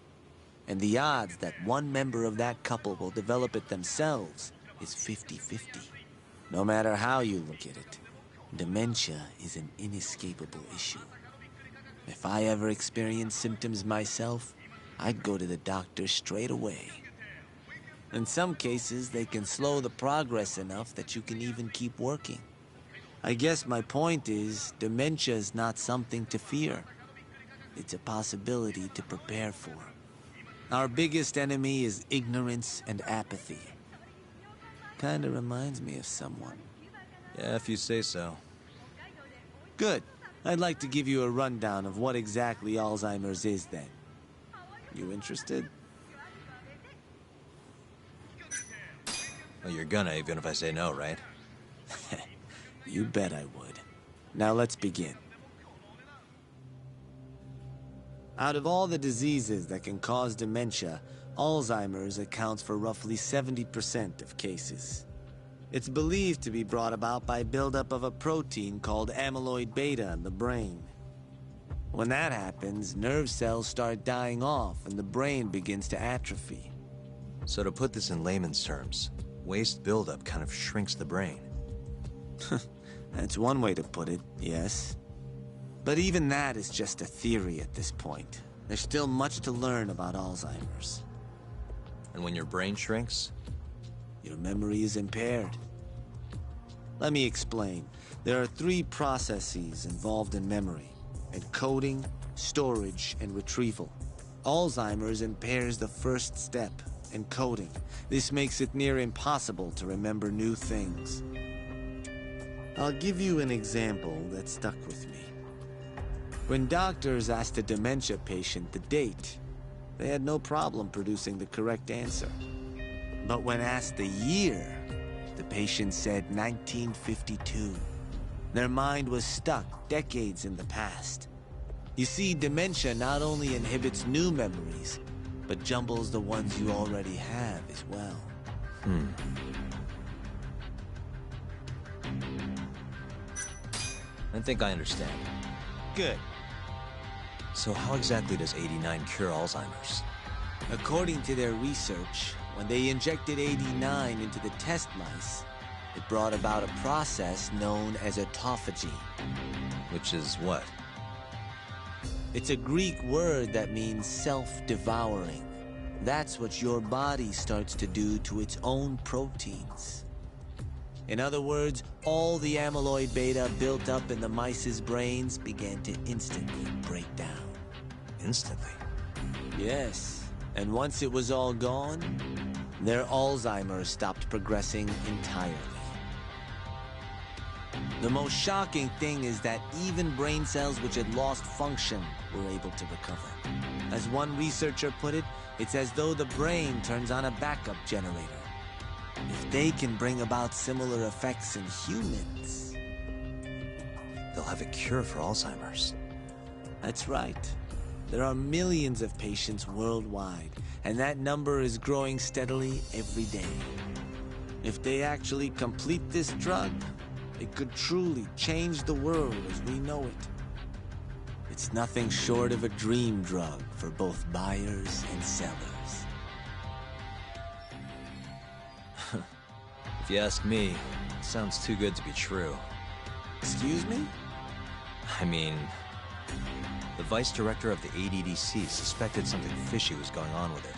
And the odds that one member of that couple will develop it themselves is 50-50. No matter how you look at it, dementia is an inescapable issue. If I ever experienced symptoms myself, I'd go to the doctor straight away. In some cases, they can slow the progress enough that you can even keep working. I guess my point is, dementia is not something to fear. It's a possibility to prepare for. Our biggest enemy is ignorance and apathy. Kinda reminds me of someone. Yeah, if you say so. Good. I'd like to give you a rundown of what exactly Alzheimer's is then. You interested? Well, you're gonna, even if I say no, right? You bet I would. Now let's begin. Out of all the diseases that can cause dementia, Alzheimer's accounts for roughly 70% of cases. It's believed to be brought about by buildup of a protein called amyloid beta in the brain. When that happens, nerve cells start dying off and the brain begins to atrophy. So to put this in layman's terms, waste buildup kind of shrinks the brain. That's one way to put it, yes. But even that is just a theory at this point. There's still much to learn about Alzheimer's. And when your brain shrinks? Your memory is impaired. Let me explain. There are 3 processes involved in memory: encoding, storage, and retrieval. Alzheimer's impairs the first step, encoding. This makes it near impossible to remember new things. I'll give you an example that stuck with me. When doctors asked a dementia patient the date, they had no problem producing the correct answer. But when asked the year, the patient said 1952. Their mind was stuck decades in the past. You see, dementia not only inhibits new memories, but jumbles the ones you already have as well. I think I understand. Good. So how exactly does 89 cure Alzheimer's? According to their research, when they injected 89 into the test mice, it brought about a process known as autophagy. Which is what? It's a Greek word that means self-devouring. That's what your body starts to do to its own proteins. In other words, all the amyloid beta built up in the mice's brains began to instantly break down. Instantly? Yes. And once it was all gone, their Alzheimer's stopped progressing entirely. The most shocking thing is that even brain cells which had lost function were able to recover. As one researcher put it, it's as though the brain turns on a backup generator. If they can bring about similar effects in humans, they'll have a cure for Alzheimer's. That's right. There are millions of patients worldwide, and that number is growing steadily every day. If they actually complete this drug, it could truly change the world as we know it. It's nothing short of a dream drug for both buyers and sellers. If you ask me, it sounds too good to be true. Excuse me? I mean, the vice director of the ADDC suspected something fishy was going on with it.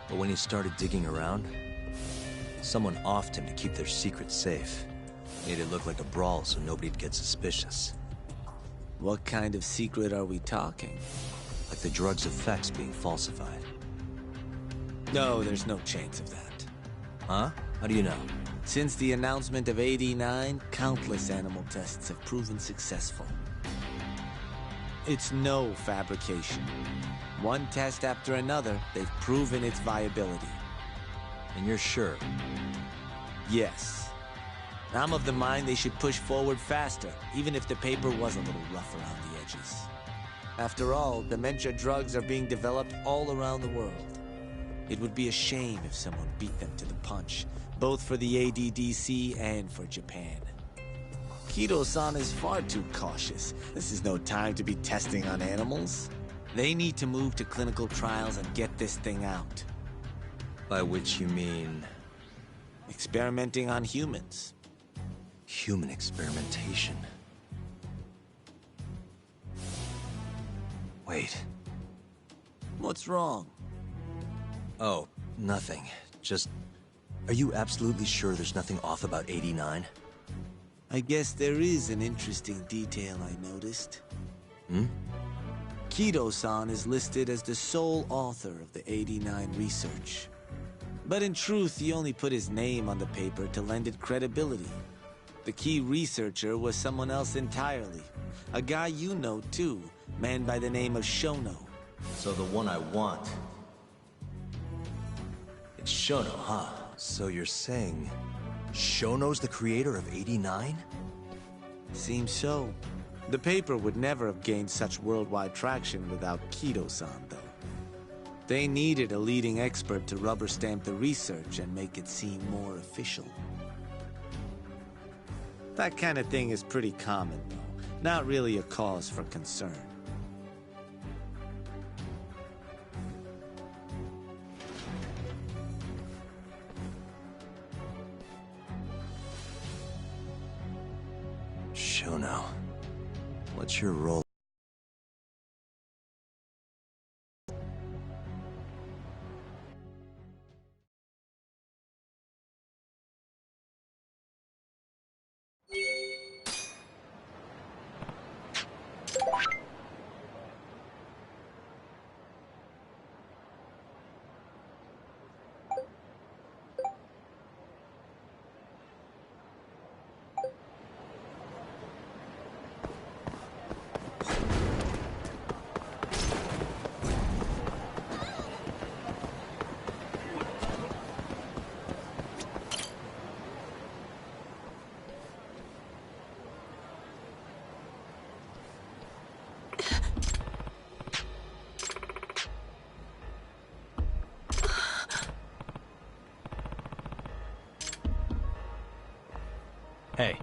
But when he started digging around, someone offed him to keep their secret safe. Made it look like a brawl so nobody'd get suspicious. What kind of secret are we talking? Like the drug's effects being falsified. No, there's no chance of that. Huh? How do you know? Since the announcement of 89, countless animal tests have proven successful. It's no fabrication. One test after another, they've proven its viability. And you're sure? Yes. I'm of the mind they should push forward faster, even if the paper was a little rough around the edges. After all, dementia drugs are being developed all around the world. It would be a shame if someone beat them to the punch, both for the ADDC and for Japan. Kido-san is far too cautious. This is no time to be testing on animals. They need to move to clinical trials and get this thing out. By which you mean? Experimenting on humans. Human experimentation. Wait. What's wrong? Oh, nothing. Just... Are you absolutely sure there's nothing off about 89? I guess there is an interesting detail I noticed. Hmm? Kido-san is listed as the sole author of the 89 research. But in truth, he only put his name on the paper to lend it credibility. The key researcher was someone else entirely. A guy you know, too. Man by the name of Shono. So the one I want... It's Shono, huh? So you're saying... Shono's the creator of 89? Seems so. The paper would never have gained such worldwide traction without Kido-san, though. They needed a leading expert to rubber stamp the research and make it seem more official. That kind of thing is pretty common, though. Not really a cause for concern. Shono, what's your role? Hey.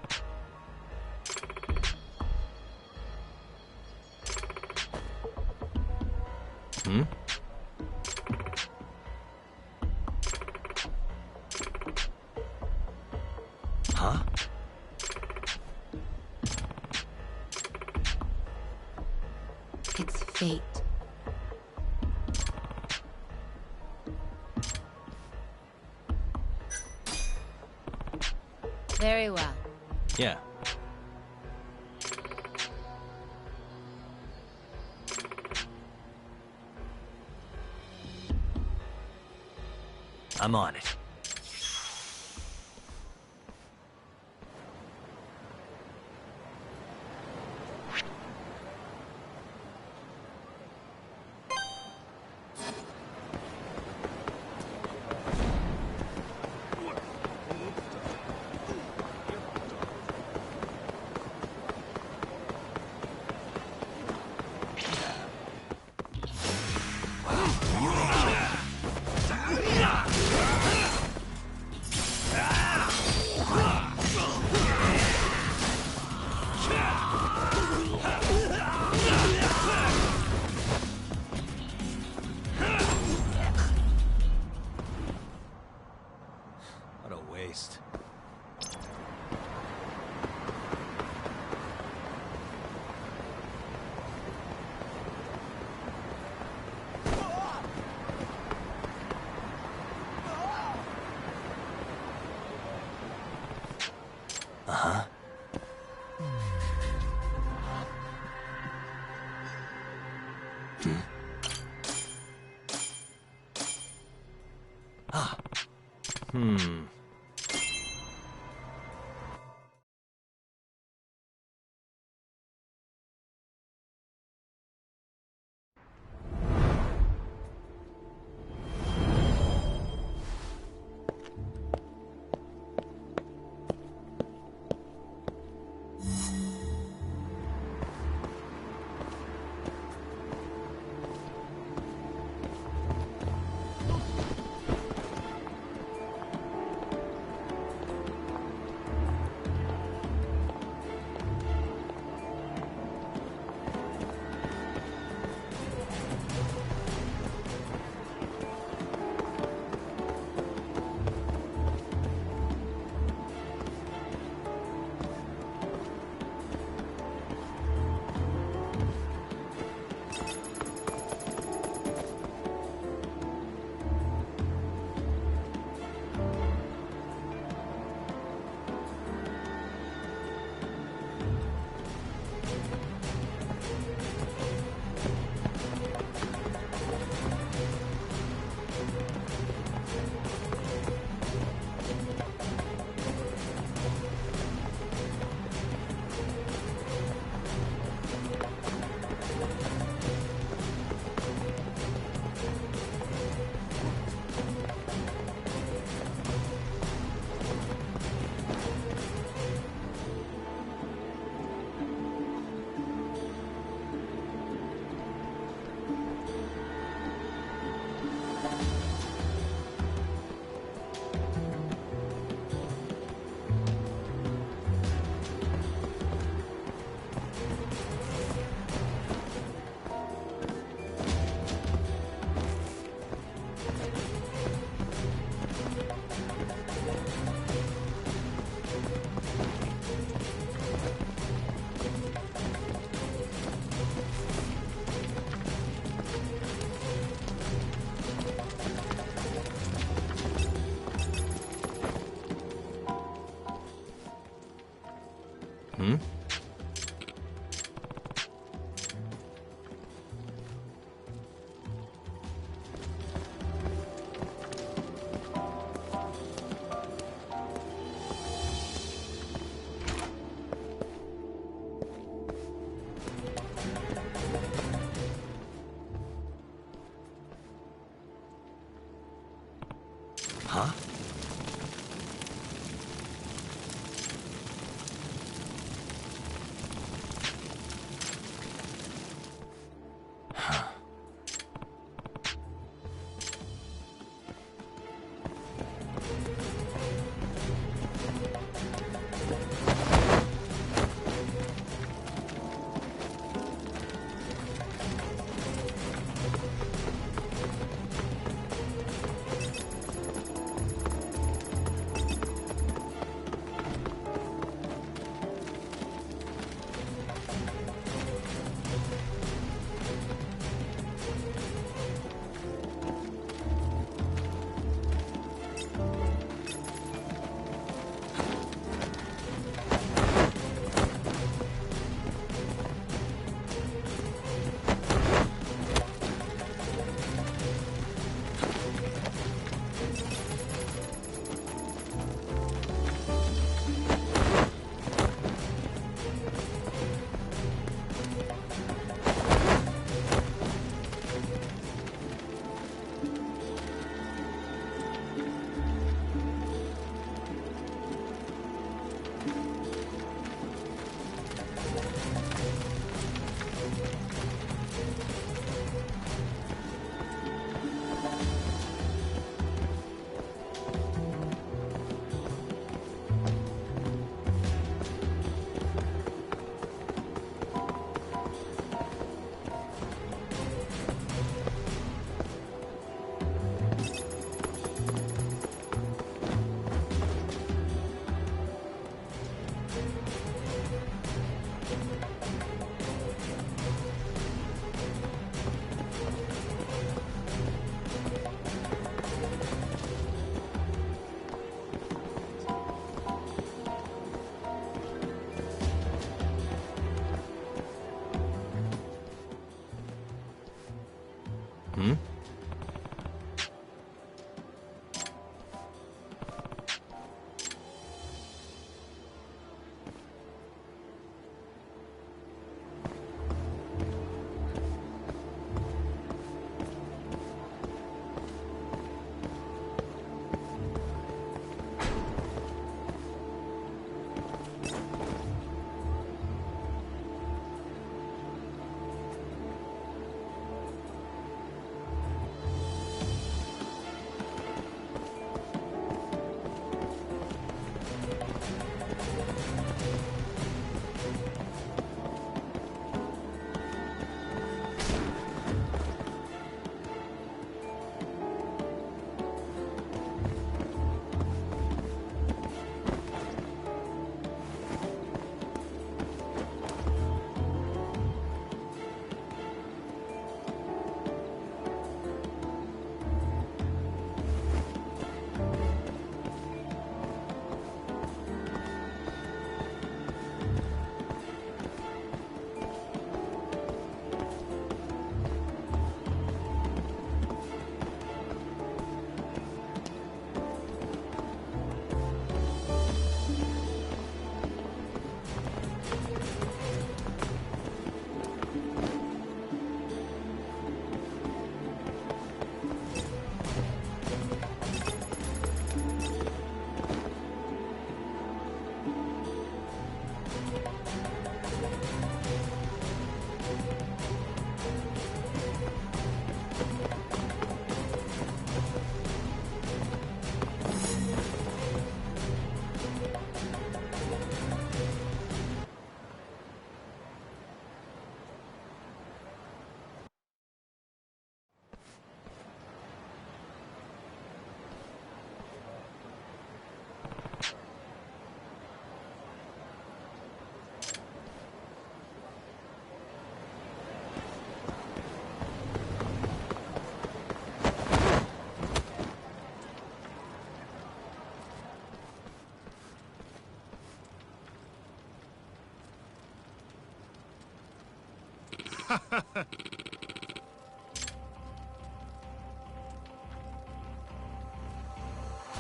Hmm? Huh? It's fate. Very well. Yeah. I'm on it. What a waste. Uh-huh. Hmm. Ah. Hmm. Hmm? Huh?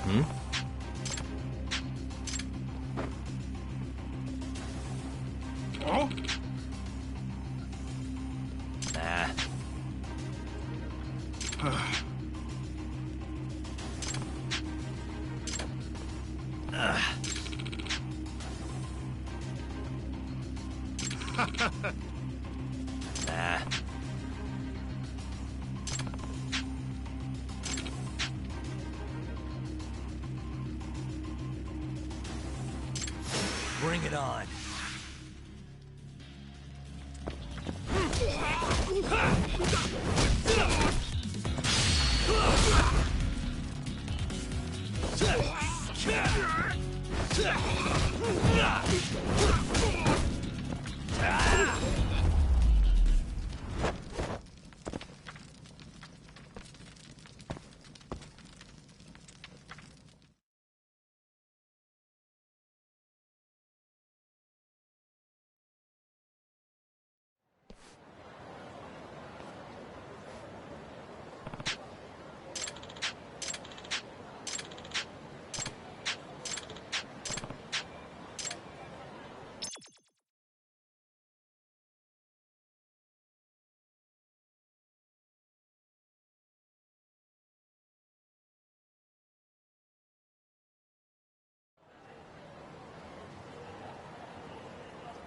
Hmm? Oh? Nah. Nah. Bring it on.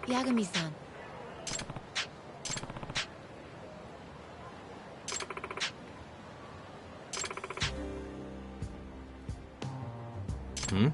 Yagami-san. Hmm?